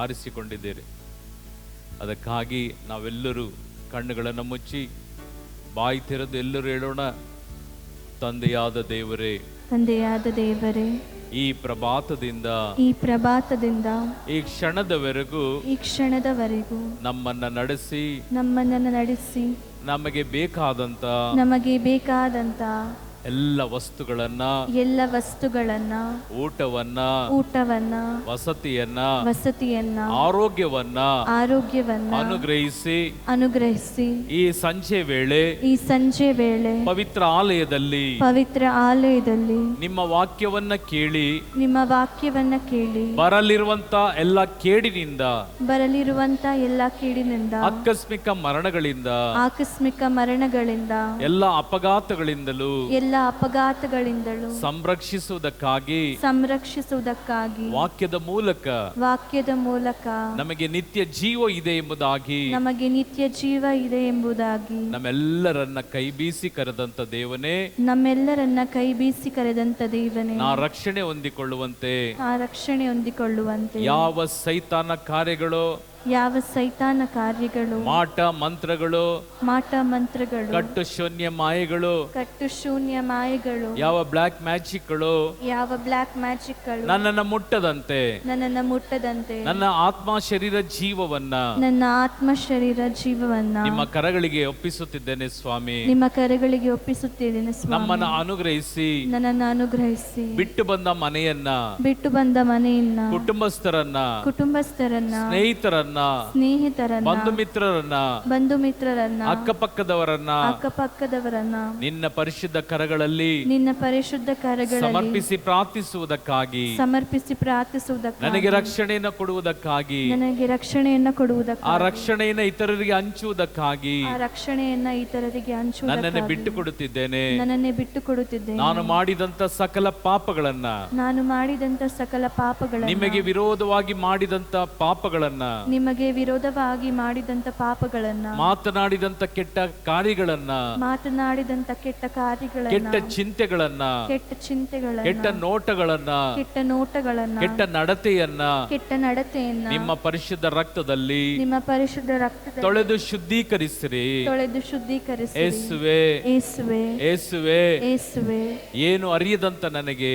ಆರಿಸಿಕೊಂಡಿದ್ದೀರಿ. ಅದಕ್ಕಾಗಿ ನಾವೆಲ್ಲರೂ ಕಣ್ಣುಗಳನ್ನು ಮುಚ್ಚಿ ಬಾಯಿ ತೆರೆದು ಎಲ್ಲರೂ ಹೇಳೋಣ, ತಂದೆಯಾದ ದೇವರೇ, ತಂದೆಯಾದ ದೇವರೇ, ಈ ಪ್ರಭಾತದಿಂದ ಈ ಕ್ಷಣದವರೆಗೂ ನಮ್ಮನ್ನ ನಡೆಸಿ ನಮಗೆ ಬೇಕಾದಂತ ಎಲ್ಲ ವಸ್ತುಗಳನ್ನ ಊಟವನ್ನ ವಸತಿಯನ್ನ ಆರೋಗ್ಯವನ್ನ ಅನುಗ್ರಹಿಸಿ ಈ ಸಂಜೆ ವೇಳೆ ಪವಿತ್ರ ಆಲಯದಲ್ಲಿ ನಿಮ್ಮ ವಾಕ್ಯವನ್ನ ಕೇಳಿ ಬರಲಿರುವಂತ ಎಲ್ಲ ಕೇಡಿನಿಂದ ಆಕಸ್ಮಿಕ ಮರಣಗಳಿಂದ ಎಲ್ಲ ಅಪಘಾತಗಳಿಂದಲೂ ಸಂರಕ್ಷಿಸುವುದಕ್ಕಾಗಿ ವಾಕ್ಯದ ಮೂಲಕ ನಮಗೆ ನಿತ್ಯ ಜೀವ ಇದೆ ಎಂಬುದಾಗಿ ನಮ್ಮೆಲ್ಲರನ್ನ ಕೈ ಬೀಸಿ ಕರೆದಂತ ದೇವನೇ, ನಾ ರಕ್ಷಣೆ ಹೊಂದಿಕೊಳ್ಳುವಂತೆ ಯಾವ ಸೈತಾನ ಕಾರ್ಯಗಳು ಮಾಟ ಮಂತ್ರಗಳು ಕಟ್ಟು ಶೂನ್ಯ ಮಾಯೆಗಳು ಯಾವ ಬ್ಲಾಕ್ ಮ್ಯಾಜಿಕ್ಗಳು ನನ್ನನ್ನು ಮುಟ್ಟದಂತೆ ನನ್ನ ಆತ್ಮ ಶರೀರ ಜೀವವನ್ನ ನಿಮ್ಮ ಕರಗಳಿಗೆ ಒಪ್ಪಿಸುತ್ತಿದ್ದೇನೆ ಸ್ವಾಮಿ. ನಮ್ಮನ್ನು ಅನುಗ್ರಹಿಸಿ ಬಿಟ್ಟು ಬಂದ ಮನೆಯನ್ನ ಕುಟುಂಬಸ್ಥರನ್ನ ಸ್ನೇಹಿತರನ್ನ ಬಂಧು ಮಿತ್ರರನ್ನ ಅಕ್ಕಪಕ್ಕದವರನ್ನ ನಿನ್ನ ಪರಿಶುದ್ಧ ಕರಗಳಲ್ಲಿ ಸಮರ್ಪಿಸಿ ಪ್ರಾರ್ಥಿಸುವುದಕ್ಕಾಗಿ ನನಗೆ ರಕ್ಷಣೆಯನ್ನು ಕೊಡುವುದಕ್ಕಾಗಿ ಆ ರಕ್ಷಣೆಯನ್ನು ಇತರರಿಗೆ ಹಂಚುವುದಕ್ಕಾಗಿ ನನ್ನನ್ನು ಬಿಟ್ಟು ಕೊಡುತ್ತಿದ್ದೇನೆ. ನಾನು ಮಾಡಿದಂತ ಸಕಲ ಪಾಪಗಳನ್ನ ನಿಮಗೆ ವಿರೋಧವಾಗಿ ಮಾಡಿದಂತ ಪಾಪಗಳನ್ನ ಮಾತನಾಡಿದಂತ ಕೆಟ್ಟ ಕಾರ್ಯಗಳನ್ನ ಕೆಟ್ಟ ಚಿಂತೆಗಳನ್ನ ಕೆಟ್ಟ ನೋಟಗಳನ್ನ ಕೆಟ್ಟ ನಡತೆಯನ್ನ ನಿಮ್ಮ ಪರಿಶುದ್ಧ ರಕ್ತದಲ್ಲಿ ತೊಳೆದು ಶುದ್ಧೀಕರಿಸಿರಿ. ಯೇಸುವೆ, ಏನು ಅರಿಯದಂತ ನನಗೆ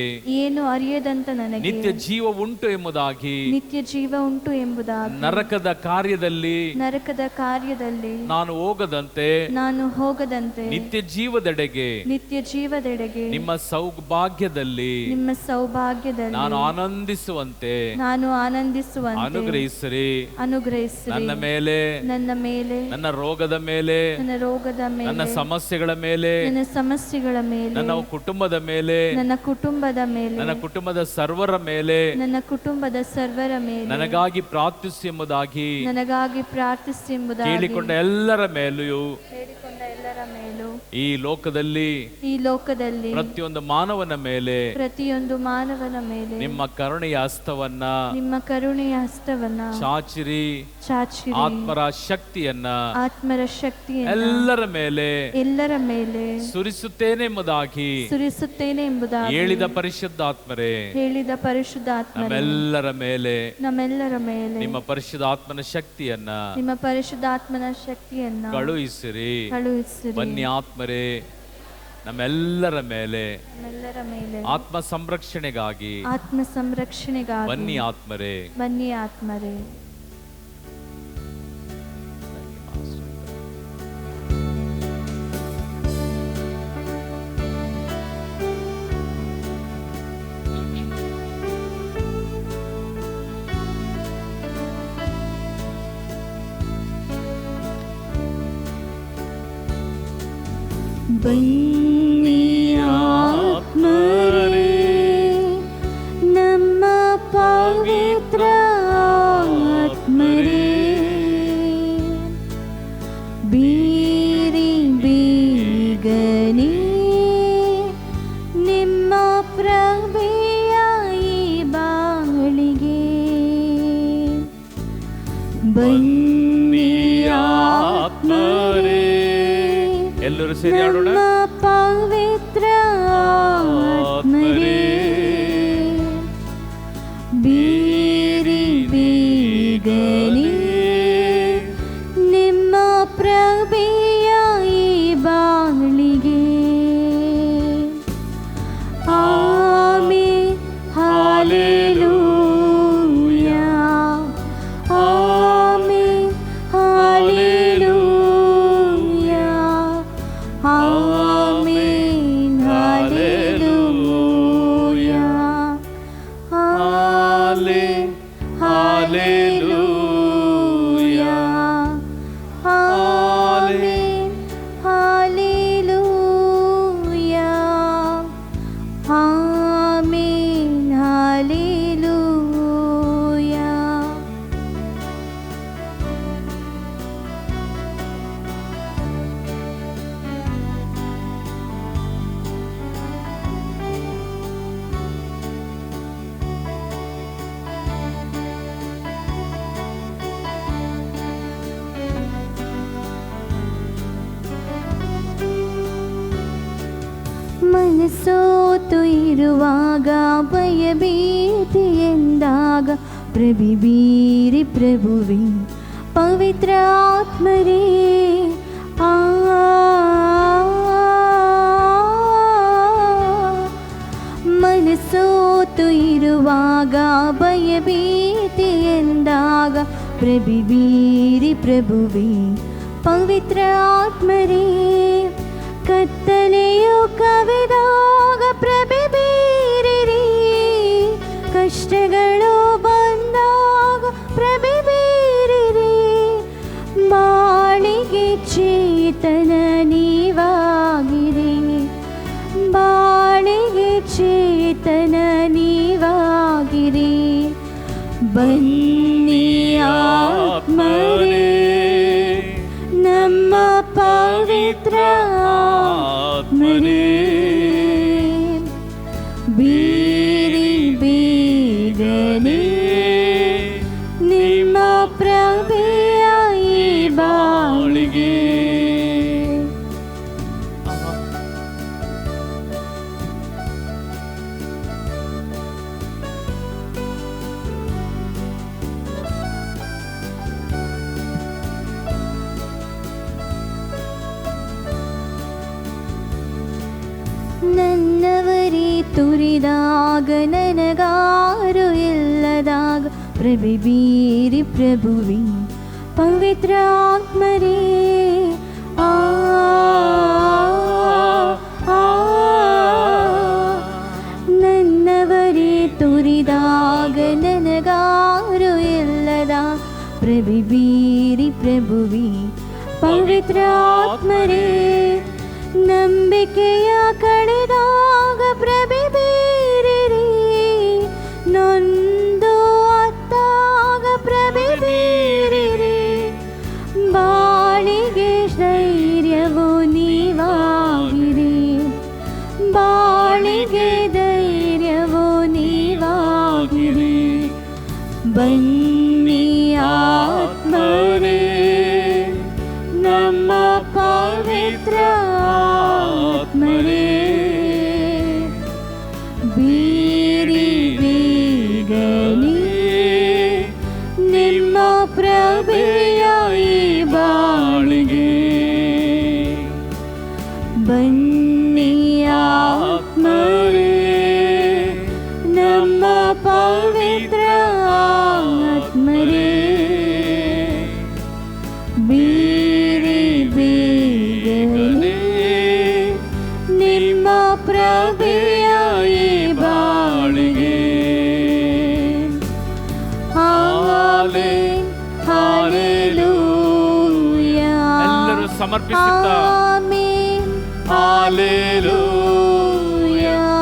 ನಿತ್ಯ ಜೀವ ಉಂಟು ಎಂಬುದಾಗಿ ನರಕದ ಕಾರ್ಯದಲ್ಲಿ ನಾನು ಹೋಗದಂತೆ ನಿತ್ಯ ಜೀವದೆಡೆಗೆ ನಿಮ್ಮ ಸೌಭಾಗ್ಯದಲ್ಲಿ ನಾನು ಆನಂದಿಸುವಂತೆ ಅನುಗ್ರಹಿಸಿರಿ. ನನ್ನ ಮೇಲೆ ನನ್ನ ರೋಗದ ಮೇಲೆ ನನ್ನ ಸಮಸ್ಯೆಗಳ ಮೇಲೆ ನನ್ನ ಕುಟುಂಬದ ಮೇಲೆ ನನ್ನ ಕುಟುಂಬದ ಸರ್ವರ ಮೇಲೆ ನನಗಾಗಿ ಪ್ರಾರ್ಥಿಸಿ ಎಂಬುದಾಗಿ ಕೇಳಿಕೊಂಡ ಎಲ್ಲರ ಮೇಲೆಯೂ ಈ ಲೋಕದಲ್ಲಿ ಪ್ರತಿಯೊಂದು ಮಾನವನ ಮೇಲೆ ನಿಮ್ಮ ಕರುಣೆಯ ಹಸ್ತವನ್ನ ಚಾಚಿರಿ. ಆತ್ಮರ ಶಕ್ತಿಯನ್ನ ಎಲ್ಲರ ಮೇಲೆ ಸುರಿಸುತ್ತೇನೆ ಎಂಬುದಾಗಿ ಹೇಳಿದ ಪರಿಶುದ್ಧಾತ್ಮರೇ, ನಮ್ಮೆಲ್ಲರ ಮೇಲೆ ನಿಮ್ಮ ಪರಿಶುದ್ಧಾತ್ಮನ ಶಕ್ತಿಯನ್ನ ಕಳುಹಿಸಿರಿ. ಬನ್ನಿ ಆತ್ಮರೇ, ನಮ್ಮೆಲ್ಲರ ಮೇಲೆ ಆತ್ಮ ಸಂರಕ್ಷಣೆಗಾಗಿ ಬನ್ನಿ ಆತ್ಮರೇ. ಬನ್ನಿ ಆತ್ಮರೇ, ನಮ್ಮ ಪವಿತ್ರ ಆತ್ಮರೇ, ಬೀರಿ ಬೀಗನೆ ನಿಮ್ಮ ಪ್ರಭೆಯ ಈ ಬಾಳಿಗೆ. ಬನ್ನಿ ಆತ್ಮರೇ, ಎಲ್ಲರೂ ಸೇರಿ ಆಡೋಣ. ಪವಿತ್ರ ಆತ್ಮರೇ, ಬೀರಿ ಬೀಗನೆ ಮನಸ್ಸೋತು ಇರುವಾಗ ಭಯಭೀತಿ ಎಂದಾಗ ಪ್ರಭುವೀರಿ ಪ್ರಭುವೇ ಪವಿತ್ರ ಆತ್ಮರೇ ಆ ಮನಸ್ಸೋತು ಇರುವಾಗ ಭಯಭೀತಿ ಎಂದಾಗ ಪ್ರಭುವೀರಿ ಪ್ರಭುವೇ ಪವಿತ್ರ ಆತ್ಮರೇ ಕತ್ತಲೆಯು ಕವಿದಾಗ ಪ್ರಭುವೀರಿರಿ ಕಷ್ಟಗಳು ಬಂದಾಗ ಪ್ರಭುವೀರಿರಿ ಬಾಳಿಗೆ ಚೇತನ ನೀವಾಗಿರಿ ಬಾಳಿಗೆ ಚೇತನ ನೀವಾಗಿರಿ ಬನ್ನಿ ಆತ್ಮರೇ ನಮ್ಮ ಪವಿತ್ರ ಆತ್ಮರೇ ಬೀರಿ ಬೇಗನೆ ನಿಮ್ಮ ಪ್ರಭೆಯ ಈ ಬಾಳಿಗೆ ನನ್ನವರೇ ತುರಿದಾಗ ನನಗಾರು ಇಲ್ಲದಾಗ ಪ್ರಭುವೀರಿ ಪ್ರಭುವೇ ಪವಿತ್ರ ಆತ್ಮರೇ ಆ ನನ್ನವರೇ ತುರಿದಾಗ ನನಗಾರು ಇಲ್ಲದ ಪ್ರಭುವೀರಿ ಪ್ರಭುವೇ ಪವಿತ್ರ ಆತ್ಮರೇ ನಂಬಿಕೆಯ ಕಳೆದಾಗ ಪ್ರಭುವೀರಿರಿ ನೊಂದು ಅತ್ತಾಗ ಪ್ರಭುವೀರಿರಿ ಬಾಳಿಗೆ ಧೈರ್ಯವು ನೀವಾಗಿರಿ ಬಾಳಿಗೆ ಧೈರ್ಯವು ನೀವಾಗಿರಿ ಬನ್ನಿ ಆತ್ಮರೇ ನಮ್ಮ ಪವಿತ್ರ ಆತ್ಮರೇ ಬೀರಿ ಬೇಗನೆ ನಿಮ್ಮ ಪ್ರಭೆಯ ಈ ಬಾಳಿಗೆ ಬನ್ನಿ ಆತ್ಮರೇ ನಮ್ಮ ಪವಿತ್ರ ಆತ್ಮರೇ ಬೀರಿ ಬೇಗನೆ ನಿಮ್ಮ ಪ್ರಭೆಯ ಈ ಬಾಳಿಗೆ ಹಾಲೆ ಹಾಲೆಲೂಯಾ ಎಲ್ಲರೂ ಸಮರ್ಪಿಸುತ್ತಾ ಆಮೆನ್ ಹಾಲೆಲೂಯಾ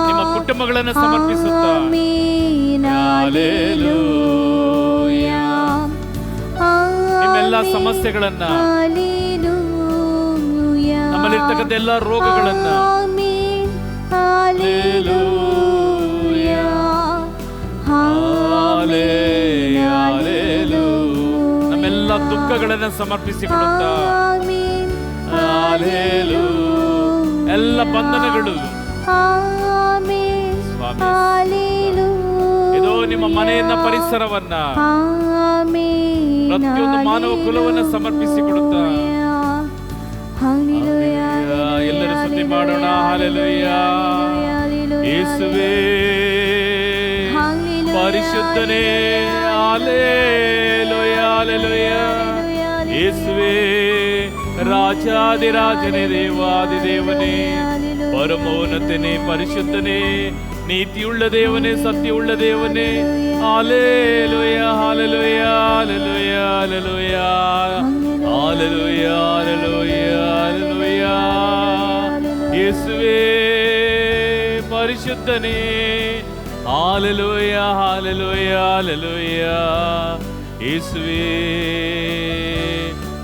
ನಿಮ್ಮ ಕುಟುಂಬಗಳನ್ನು ಸಮರ್ಪಿಸುತ್ತಾ ಆಮೆನ್ ಹಾಲೆಲೂಯಾ ನಿಮ್ಮೆಲ್ಲ ಸಮಸ್ಯೆಗಳನ್ನ ಹಾಲೆಲೂಯಾ ನಮ್ಮಲ್ಲಿರ್ತಕ್ಕಂಥ ಎಲ್ಲ ರೋಗಗಳನ್ನ ಆಮೆನ್ ಹಾಲೆಲೂಯಾ ಹಾಲೆಲೂಯಾ ನಮ್ಮೆಲ್ಲ ದುಃಖಗಳನ್ನ ಸಮರ್ಪಿಸಿಕೊಳ್ಳುತ್ತಾ ಆಮೆನ್ ಹಾಲೆಲೂಯಾ ಎಲ್ಲ ಬಂಧನಗಳು ಆಮೆನ್ ಸ್ವಾಮಿ ಹಾಲೆಲೂಯಾ ಇದೋ ನಿಮ್ಮ ಮನೆಯನ್ನ ಪರಿಸರವನ್ನ ಆಮೆನ್ ಪ್ರತಿಯೊಂದು ಮಾನವ ಕುಲವನ್ನ ಸಮರ್ಪಿಸಿಕೊಡುತ್ತಾ ಹಾಲೆಲೂಯಾ ಎಲ್ಲರೂ ಸ್ತುತಿ ಮಾಡೋಣ ಹಾಲೆಲೂಯಾ ಯೇಸುವೇ ಪರಿಶುದ್ಧನೇ ಹಾಲೆಲೂಯಾ ಹಾಲೆಲೂಯಾ ಯೇಸುವೇ ರಾಜಾದಿರಾಜನೇ ದೇವಾದಿದೇವನೇ ಪರಮೋನ್ನತನೇ ಪರಿಶುದ್ಧನೇ ನೀತಿಯುಳ್ಳ ದೇವನೇ ಸತ್ಯವುಳ್ಳ ದೇವನೇ hallelujah hallelujah hallelujah hallelujah hallelujah hallelujah hallelujah ಯೇಸುವೇ ಪರಿಶುದ್ಧನೇ ಹಾಲೆಲೂಯಾ ಹಾಲೆಲೂಯಾ ಹಾಲೆಲೂಯಾ ಯೇಸುವೇ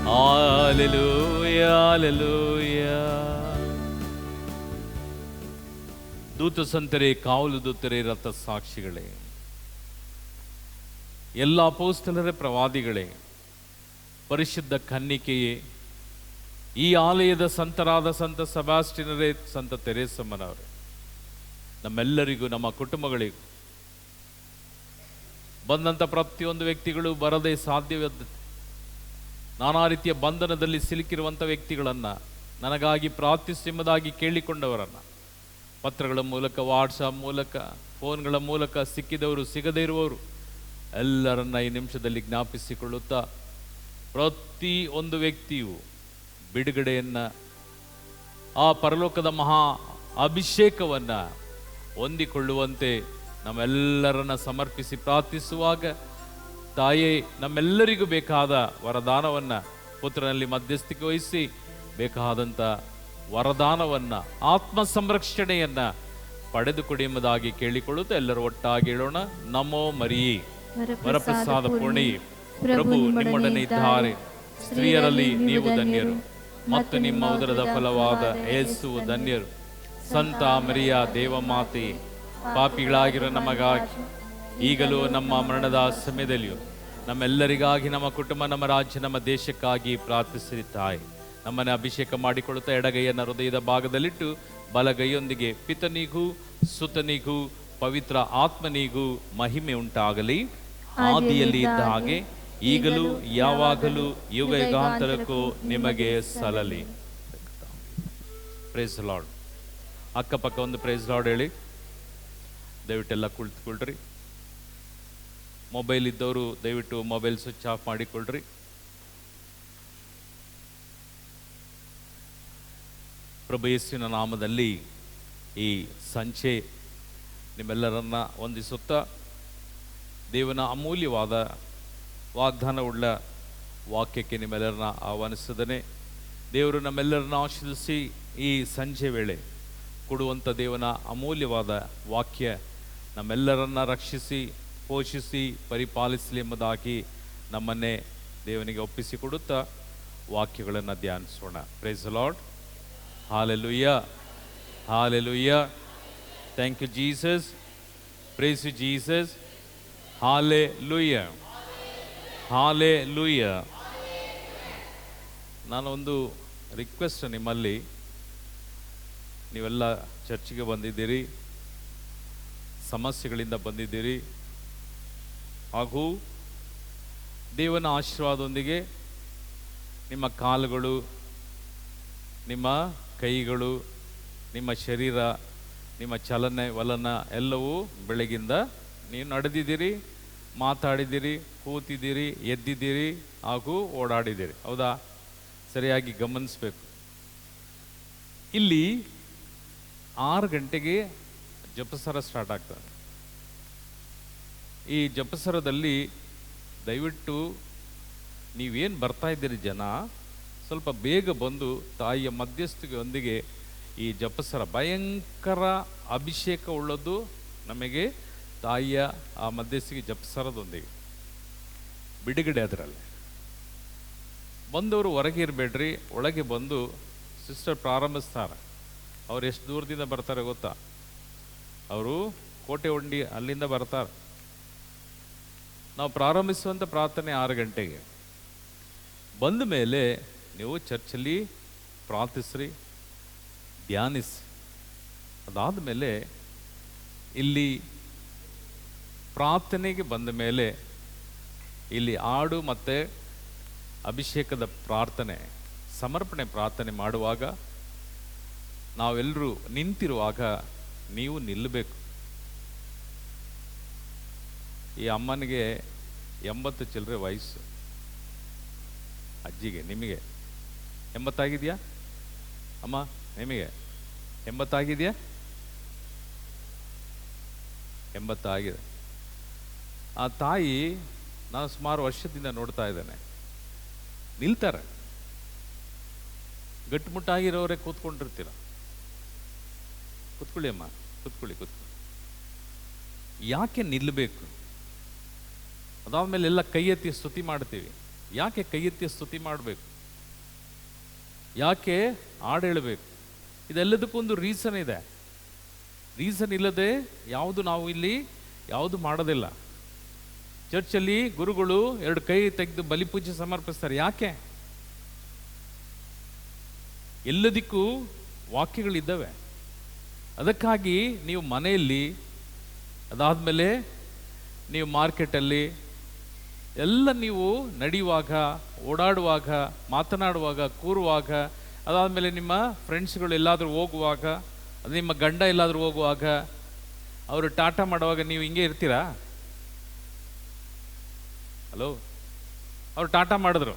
ಹಾಲೆಲೂಯಾ ಹಾಲೆಲೂಯಾ. ದೂತ ಸಂತರೇ, ಕಾವಲು ದೂತರೇ, ರಥ ಸಾಕ್ಷಿಗಳೇ, ಎಲ್ಲ ಅಪೊಸ್ತಲರೇ, ಪ್ರವಾದಿಗಳೇ, ಪರಿಶುದ್ಧ ಕನ್ನಿಕೆಯೇ, ಈ ಆಲಯದ ಸಂತರಾದ ಸಂತ ಸೆಬಾಸ್ಟಿನರೇ, ಸಂತ ತೆರೇಸಮ್ಮನವರೇ, ನಮ್ಮೆಲ್ಲರಿಗೂ, ನಮ್ಮ ಕುಟುಂಬಗಳಿಗೂ ಬಂದಂಥ ಪ್ರತಿಯೊಂದು ವ್ಯಕ್ತಿಗಳು ಬರದೇ ಸಾಧ್ಯವಾದ ನಾನಾ ರೀತಿಯ ಬಂಧನದಲ್ಲಿ ಸಿಲುಕಿರುವಂಥ ವ್ಯಕ್ತಿಗಳನ್ನು, ನನಗಾಗಿ ಪ್ರಾರ್ಥಿಸೆಂಬುದಾಗಿ ಕೇಳಿಕೊಂಡವರನ್ನು, ಪತ್ರಗಳ ಮೂಲಕ, ವಾಟ್ಸಾಪ್ ಮೂಲಕ, ಫೋನ್ಗಳ ಮೂಲಕ ಸಿಕ್ಕಿದವರು, ಸಿಗದೇ ಇರುವವರು ಎಲ್ಲರನ್ನ ಈ ನಿಮಿಷದಲ್ಲಿ ಜ್ಞಾಪಿಸಿಕೊಳ್ಳುತ್ತಾ, ಪ್ರತಿ ಒಂದು ವ್ಯಕ್ತಿಯು ಬಿಡುಗಡೆಯನ್ನು, ಆ ಪರಲೋಕದ ಮಹಾ ಅಭಿಷೇಕವನ್ನು ಹೊಂದಿಕೊಳ್ಳುವಂತೆ ನಮ್ಮೆಲ್ಲರನ್ನ ಸಮರ್ಪಿಸಿ ಪ್ರಾರ್ಥಿಸುವಾಗ, ತಾಯೇ ನಮ್ಮೆಲ್ಲರಿಗೂ ಬೇಕಾದ ವರದಾನವನ್ನು ಪುತ್ರನಲ್ಲಿ ಮಧ್ಯಸ್ಥಿಕೆ ವಹಿಸಿ ಬೇಕಾದಂಥ ವರದಾನವನ್ನು, ಆತ್ಮ ಸಂರಕ್ಷಣೆಯನ್ನು ಪಡೆದುಕೊಡಿ ಎಂಬುದಾಗಿ ಕೇಳಿಕೊಳ್ಳುತ್ತಾ ಎಲ್ಲರೂ ಒಟ್ಟಾಗಿ ಹೇಳೋಣ. ನಮೋ ಮರಿಯೇ, ವರಪ್ರಸಾದ ಪೂರ್ಣಿ, ಪ್ರಭು ನಿಮ್ಮೊಡನೆ ಇದ್ದಾರೆ, ಸ್ತ್ರೀಯರಲ್ಲಿ ನೀವು ಧನ್ಯರು, ಮತ್ತು ನಿಮ್ಮ ಉದರದ ಫಲವಾದ ಯೇಸು ಧನ್ಯರು. ಸಂತ ಮರಿಯ ದೇವಮಾತೆ, ಪಾಪಿಗಳಾಗಿರೋ ನಮಗಾಗಿ ಈಗಲೂ ನಮ್ಮ ಮರಣದ ಸಮಯದಲ್ಲಿಯೂ ನಮ್ಮೆಲ್ಲರಿಗಾಗಿ, ನಮ್ಮ ಕುಟುಂಬ, ನಮ್ಮ ರಾಜ್ಯ, ನಮ್ಮ ದೇಶಕ್ಕಾಗಿ ಪ್ರಾರ್ಥಿಸಿರಿ ತಾಯಿ. ನಮ್ಮನ್ನು ಅಭಿಷೇಕ ಮಾಡಿಕೊಳ್ಳುತ್ತಾ ಎಡಗೈಯನ್ನು ಹೃದಯದ ಭಾಗದಲ್ಲಿಟ್ಟು ಬಲಗೈಯೊಂದಿಗೆ ಪಿತನಿಗೂ ಸುತನಿಗೂ ಪವಿತ್ರ ಆತ್ಮನಿಗೂ ಮಹಿಮೆ ಉಂಟಾಗಲಿ, ಆದಿಯಲ್ಲಿ ಇದ್ದ ಹಾಗೆ ಈಗಲೂ ಯಾವಾಗಲೂ ಯುಗ ಯುಗಾಂತರಕ್ಕೂ ನಿಮಗೆ ಸಲ್ಲಲಿ. Praise lord. ಅಕ್ಕಪಕ್ಕ ಒಂದು ಪ್ರೇಸ್ ಲಾರ್ಡ್ ಹೇಳಿ. ದಯವಿಟ್ಟೆಲ್ಲ ಕುಳಿತುಕೊಳ್ರಿ. ಮೊಬೈಲ್ ಇದ್ದವರು ದಯವಿಟ್ಟು ಮೊಬೈಲ್ ಸ್ವಿಚ್ ಆಫ್ ಮಾಡಿಕೊಳ್ಳ್ರಿ. ಪ್ರಭು ಯೇಸುವಿನ ನಾಮದಲ್ಲಿ ಈ ಸಂಚೆ ನಿಮ್ಮೆಲ್ಲರನ್ನ ವಂದಿಸುತ್ತಾ, ದೇವನ ಅಮೂಲ್ಯವಾದ ವಾಗ್ದಾನವುಳ್ಳ ವಾಕ್ಯಕ್ಕೆ ನಿಮ್ಮೆಲ್ಲರನ್ನ ಆಹ್ವಾನಿಸಿದನೆ. ದೇವರು ನಮ್ಮೆಲ್ಲರನ್ನ ಆಶೀರ್ವದಿಸಿ ಈ ಸಂಜೆ ವೇಳೆ ಕೊಡುವಂಥ ದೇವನ ಅಮೂಲ್ಯವಾದ ವಾಕ್ಯ ನಮ್ಮೆಲ್ಲರನ್ನ ರಕ್ಷಿಸಿ, ಪೋಷಿಸಿ, ಪರಿಪಾಲಿಸಲಿ ಎಂಬುದಾಗಿ ನಮ್ಮನ್ನೇ ದೇವನಿಗೆ ಒಪ್ಪಿಸಿಕೊಡುತ್ತಾ ವಾಕ್ಯಗಳನ್ನು ಧ್ಯಾನಿಸೋಣ. Praise the lord. Hallelujah, hallelujah. Thank you Jesus. Praise you Jesus. Hallelujah, hallelujah. ನಾನೊಂದು ರಿಕ್ವೆಸ್ಟ್ ನಿಮ್ಮಲ್ಲಿ, ನೀವೆಲ್ಲ ಚರ್ಚಿಗೆ ಬಂದಿದ್ದೀರಿ, ಸಮಸ್ಯೆಗಳಿಂದ ಬಂದಿದ್ದೀರಿ, ಹಾಗೂ ದೇವನ ಆಶೀರ್ವಾದದೊಂದಿಗೆ ನಿಮ್ಮ ಕಾಲುಗಳು, ನಿಮ್ಮ ಕೈಗಳು, ನಿಮ್ಮ ಶರೀರ, ನಿಮ್ಮ ಚಲನೆ ವಲನ ಎಲ್ಲವೂ ಬೆಳಗಿಂದ ನೀವು ನಡೆದಿದ್ದೀರಿ, ಮಾತಾಡಿದ್ದೀರಿ, ಕೂತಿದ್ದೀರಿ, ಎದ್ದಿದ್ದೀರಿ, ಹಾಗೂ ಓಡಾಡಿದ್ದೀರಿ. ಹೌದಾ? ಸರಿಯಾಗಿ ಗಮನಿಸಬೇಕು. ಇಲ್ಲಿ 6 ಗಂಟೆಗೆ ಜಪಸರ ಸ್ಟಾರ್ಟ್ ಆಗ್ತದೆ. ಈ ಜಪಸರದಲ್ಲಿ ದಯವಿಟ್ಟು ನೀವೇನು ಬರ್ತಾ ಇದ್ದೀರಿ ಜನ, ಸ್ವಲ್ಪ ಬೇಗ ಬಂದು ತಾಯಿಯ ಮಧ್ಯಸ್ಥಿಕೆಯೊಂದಿಗೆ ಈ ಜಪಸರ ಭಯಂಕರ ಅಭಿಷೇಕ ಉಳ್ಳದ್ದು ನಮಗೆ ತಾಯಿಯ ಆ ಮಧ್ಯಸ್ಥಿಕೆ ಜಪಸರದೊಂದಿಗೆ ಬಿಡುಗಡೆ. ಅದರಲ್ಲಿ ಬಂದವರು ಹೊರಗೆ ಇರಬೇಡ್ರಿ, ಒಳಗೆ ಬಂದು ಸಿಸ್ಟರ್ ಪ್ರಾರಂಭಿಸ್ತಾರೆ. ಅವ್ರು ಎಷ್ಟು ದೂರದಿಂದ ಬರ್ತಾರೆ ಗೊತ್ತಾ? ಅವರು ಕೋಟೆ ಉಂಡಿ ಅಲ್ಲಿಂದ ಬರ್ತಾರೆ. ನಾವು ಪ್ರಾರಂಭಿಸುವಂಥ ಪ್ರಾರ್ಥನೆ 6 ಗಂಟೆಗೆ. ಬಂದ ಮೇಲೆ ನೀವು ಚರ್ಚಲ್ಲಿ ಪ್ರಾರ್ಥಿಸ್ರಿ, ಧ್ಯಾನಿಸಿ. ಅದಾದ ಮೇಲೆ ಇಲ್ಲಿ ಪ್ರಾರ್ಥನೆಗೆ ಬಂದ ಮೇಲೆ ಇಲ್ಲಿ ಹಾಡು ಮತ್ತು ಅಭಿಷೇಕದ ಪ್ರಾರ್ಥನೆ, ಸಮರ್ಪಣೆ ಪ್ರಾರ್ಥನೆ ಮಾಡುವಾಗ ನಾವೆಲ್ಲರೂ ನಿಂತಿರುವಾಗ ನೀವು ನಿಲ್ಲಬೇಕು. ಈ ಅಮ್ಮನಿಗೆ 80 ಚಿಲ್ಲರೆ ವಯಸ್ಸು, ಅಜ್ಜಿಗೆ. ನಿಮಗೆ 80 ಆಗಿದೆಯಾ ಅಮ್ಮ? ನಿಮಗೆ 80 ಆಗಿದೆಯಾ? 80 ಆಗಿದೆ. ಆ ತಾಯಿ ನಾನು ಸುಮಾರು ವರ್ಷದಿಂದ ನೋಡ್ತಾ ಇದ್ದೇನೆ, ನಿಲ್ತಾರೆ. ಗಟ್ಟುಮುಟ್ಟಾಗಿರೋರೇ ಕೂತ್ಕೊಂಡಿರ್ತೀರ. ಕೂತ್ಕೊಳ್ಳಿ ಅಮ್ಮ, ಕೂತ್ಕೊಳ್ಳಿ. ಯಾಕೆ ನಿಲ್ಲಬೇಕು? ಅದಾದ್ಮೇಲೆ ಎಲ್ಲ ಕೈ ಎತ್ತಿ ಸ್ತುತಿ ಮಾಡ್ತೀವಿ. ಯಾಕೆ ಕೈ ಎತ್ತಿ ಸ್ತುತಿ ಮಾಡಬೇಕು? ಯಾಕೆ ಹಾಡು ಹೇಳಬೇಕು? ಇದೆಲ್ಲದಕ್ಕೊಂದು ರೀಸನ್ ಇದೆ. ರೀಸನ್ ಇಲ್ಲದೆ ಯಾವುದು ನಾವು ಇಲ್ಲಿ ಯಾವುದು ಮಾಡೋದಿಲ್ಲ. ಚರ್ಚಲ್ಲಿ ಗುರುಗಳು 2 ಕೈ ತೆಗೆದು ಬಲಿಪೂಜೆ ಸಮರ್ಪಿಸ್ತಾರೆ. ಯಾಕೆ? ಎಲ್ಲದಕ್ಕೂ ವಾಕ್ಯಗಳಿದ್ದಾವೆ. ಅದಕ್ಕಾಗಿ ನೀವು ಮನೆಯಲ್ಲಿ, ಅದಾದಮೇಲೆ ನೀವು ಮಾರ್ಕೆಟಲ್ಲಿ ಎಲ್ಲ ನೀವು ನಡೆಯುವಾಗ, ಓಡಾಡುವಾಗ, ಮಾತನಾಡುವಾಗ, ಕೂರುವಾಗ, ಅದಾದಮೇಲೆ ನಿಮ್ಮ ಫ್ರೆಂಡ್ಸ್ಗಳು ಎಲ್ಲಾದರೂ ಹೋಗುವಾಗ, ಅದು ನಿಮ್ಮ ಗಂಡ ಎಲ್ಲಾದರೂ ಹೋಗುವಾಗ, ಅವರು ಟಾಟಾ ಮಾಡುವಾಗ ನೀವು ಹಿಂಗೆ ಇರ್ತೀರಾ? ಹಲೋ, ಅವ್ರು ಟಾಟಾ ಮಾಡಿದ್ರು,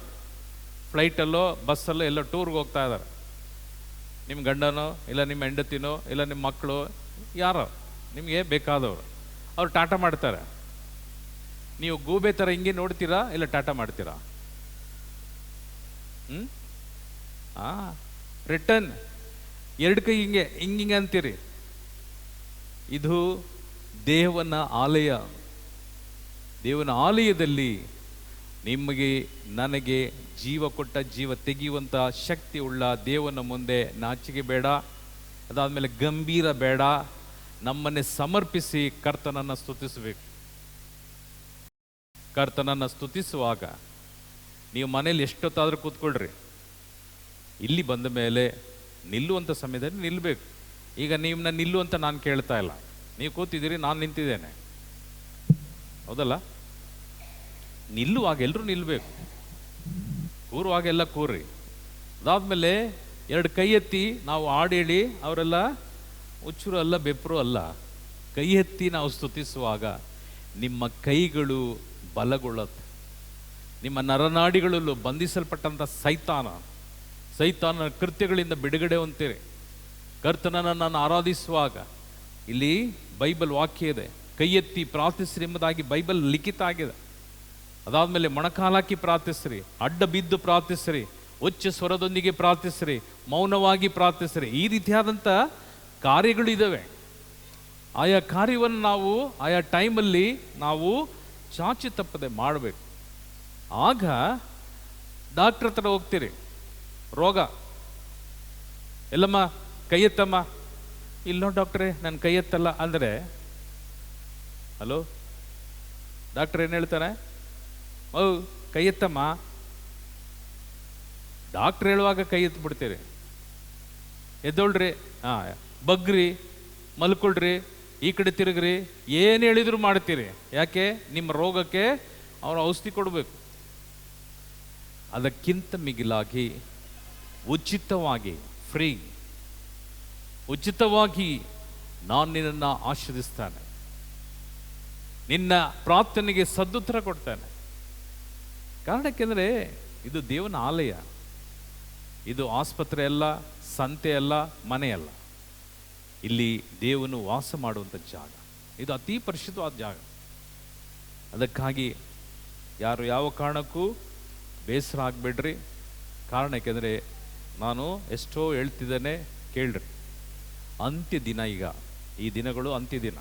ಫ್ಲೈಟಲ್ಲೋ ಬಸ್ಸಲ್ಲೋ ಎಲ್ಲೋ ಟೂರ್ಗೆ ಹೋಗ್ತಾ ಇದ್ದಾರೆ. ನಿಮ್ಮ ಗಂಡನೋ ಇಲ್ಲ ನಿಮ್ಮ ಹೆಂಡತಿನೋ ಇಲ್ಲ ನಿಮ್ಮ ಮಕ್ಕಳು ಯಾರೋ ನಿಮಗೆ ಬೇಕಾದವರು ಅವ್ರು ಟಾಟಾ ಮಾಡ್ತಾರೆ. ನೀವು ಗೂಬೆ ಥರ ಹಿಂಗೆ ನೋಡ್ತೀರಾ ಇಲ್ಲ ಟಾಟಾ ಮಾಡ್ತೀರಾ? ರಿಟರ್ನ್ ಎರಡು ಕೈ ಹಿಂಗೆ ಹಿಂಗಿಂಗೆ ಅಂತೀರಿ. ಇದು ದೇವನ ಆಲಯ. ದೇವನ ಆಲಯದಲ್ಲಿ ನಿಮಗೆ ನನಗೆ ಜೀವ ಕೊಟ್ಟ, ಜೀವ ತೆಗೆಯುವಂಥ ಶಕ್ತಿ ಉಳ್ಳ ದೇವನ ಮುಂದೆ ನಾಚಿಕೆ ಬೇಡ, ಅದಾದಮೇಲೆ ಗಂಭೀರ ಬೇಡ. ನಮ್ಮನ್ನೇ ಸಮರ್ಪಿಸಿ ಕರ್ತನನ್ನು ಸ್ತುತಿಸಬೇಕು. ಕರ್ತನನ್ನು ಸ್ತುತಿಸುವಾಗ ನೀವು ಮನೇಲಿ ಎಷ್ಟೊತ್ತಾದರೂ ಕೂತ್ಕೊಳ್ರಿ, ಇಲ್ಲಿ ಬಂದ ಮೇಲೆ ನಿಲ್ಲುವಂಥ ಸಮಯದಲ್ಲಿ ನಿಲ್ಲಬೇಕು. ಈಗ ನಿಮ್ಮನ್ನ ನಿಲ್ಲು ಅಂತ ನಾನು ಕೇಳ್ತಾ ಇಲ್ಲ, ನೀವು ಕೂತಿದ್ದೀರಿ, ನಾನು ನಿಂತಿದ್ದೇನೆ, ಹೌದಲ್ಲ? ನಿಲ್ಲುವಾಗ ಎಲ್ಲರೂ ನಿಲ್ಲಬೇಕು, ಕೂರುವಾಗ ಎಲ್ಲ ಕೂರ್ರಿ. ಅದಾದ್ಮೇಲೆ ಎರಡು ಕೈ ಎತ್ತಿ ನಾವು ಹಾಡೇಳಿ, ಅವರೆಲ್ಲ ಹುಚ್ಚರು ಅಲ್ಲ, ಬೆಪ್ಪರು ಅಲ್ಲ, ಕೈ ಎತ್ತಿ ನಾವು ಸ್ತುತಿಸುವಾಗ ನಿಮ್ಮ ಕೈಗಳು ಬಲಗೊಳ್ಳುತ್ತೆ. ನಿಮ್ಮ ನರನಾಡಿಗಳಲ್ಲೂ ಬಂಧಿಸಲ್ಪಟ್ಟಂಥ ಸೈತಾನನ ಕೃತ್ಯಗಳಿಂದ ಬಿಡುಗಡೆ ಹೊಂತೀರಿ. ಕರ್ತನನ್ನು ನಾನು ಆರಾಧಿಸುವಾಗ ಇಲ್ಲಿ ಬೈಬಲ್ ವಾಕ್ಯ ಇದೆ, ಕೈ ಎತ್ತಿ ಪ್ರಾರ್ಥಿಸ್ರಿ ಎಂಬುದಾಗಿ ಬೈಬಲ್ ಲಿಖಿತ ಆಗಿದೆ. ಅದಾದಮೇಲೆ ಮೊಣಕಾಲಾಕಿ ಪ್ರಾರ್ಥಿಸ್ರಿ, ಅಡ್ಡ ಬಿದ್ದು ಪ್ರಾರ್ಥಿಸ್ರಿ, ಉಚ್ಚ ಸ್ವರದೊಂದಿಗೆ ಪ್ರಾರ್ಥಿಸ್ರಿ, ಮೌನವಾಗಿ ಪ್ರಾರ್ಥಿಸ್ರಿ. ಈ ರೀತಿಯಾದಂಥ ಕಾರ್ಯಗಳಿದ್ದಾವೆ. ಆಯಾ ಕಾರ್ಯವನ್ನು ನಾವು ಆಯಾ ಟೈಮಲ್ಲಿ ನಾವು ಚಾಚಿ ತಪ್ಪದೆ ಮಾಡಬೇಕು. ಆಗ ಡಾಕ್ಟ್ರ್ ಹತ್ರ ಹೋಗ್ತೀರಿ, ರೋಗ ಎಲ್ಲಮ್ಮ ಕೈ ಎತ್ತಮ್ಮ, ಇಲ್ಲೋ ಡಾಕ್ಟ್ರೇ ನನ್ನ ಕೈ ಎತ್ತಲ್ಲ ಅಂದರೆ, ಹಲೋ ಡಾಕ್ಟ್ರ್ ಏನು ಹೇಳ್ತಾರೆ? ಕೈ ಎತ್ತಮ್ಮ. ಡಾಕ್ಟ್ರ್ ಹೇಳುವಾಗ ಕೈ ಎತ್ತು ಬಿಡ್ತೀರಿ. ಎದ್ದೋಳ್ರಿ, ಬಗ್ರಿ, ಮಲ್ಕೊಳ್ರಿ, ಈ ಕಡೆ ತಿರುಗ್ರಿ, ಏನು ಹೇಳಿದ್ರು ಮಾಡ್ತೀರಿ. ಯಾಕೆ? ನಿಮ್ಮ ರೋಗಕ್ಕೆ ಅವರು ಔಷಧಿ ಕೊಡಬೇಕು. ಅದಕ್ಕಿಂತ ಮಿಗಿಲಾಗಿ ಉಚಿತವಾಗಿ, ಫ್ರೀ, ಉಚಿತವಾಗಿ ನಾನು ನಿನ್ನನ್ನು ಆಶೀರ್ವದಿಸ್ತಾನೆ, ನಿನ್ನ ಪ್ರಾರ್ಥನೆಗೆ ಸದುತ್ತರ ಕೊಡ್ತಾನೆ. ಕಾರಣಕ್ಕೆಂದರೆ ಇದು ದೇವನ ಆಲಯ, ಇದು ಆಸ್ಪತ್ರೆ ಅಲ್ಲ, ಸಂತೆ ಅಲ್ಲ, ಮನೆಯಲ್ಲ. ಇಲ್ಲಿ ದೇವನು ವಾಸ ಮಾಡುವಂಥ ಜಾಗ, ಇದು ಅತಿ ಪರಿಶುದ್ಧವಾದ ಜಾಗ. ಅದಕ್ಕಾಗಿ ಯಾರು ಯಾವ ಕಾರಣಕ್ಕೂ ಬೇಸರ ಆಗಬೇಡ್ರಿ. ಕಾರಣಕ್ಕೆಂದರೆ ನಾನು ಎಷ್ಟೋ ಹೇಳ್ತಿದ್ದೇನೆ, ಕೇಳ್ರಿ. ಅಂತ್ಯ ದಿನ, ಈಗ ಈ ದಿನಗಳು ಅಂತ್ಯ ದಿನ.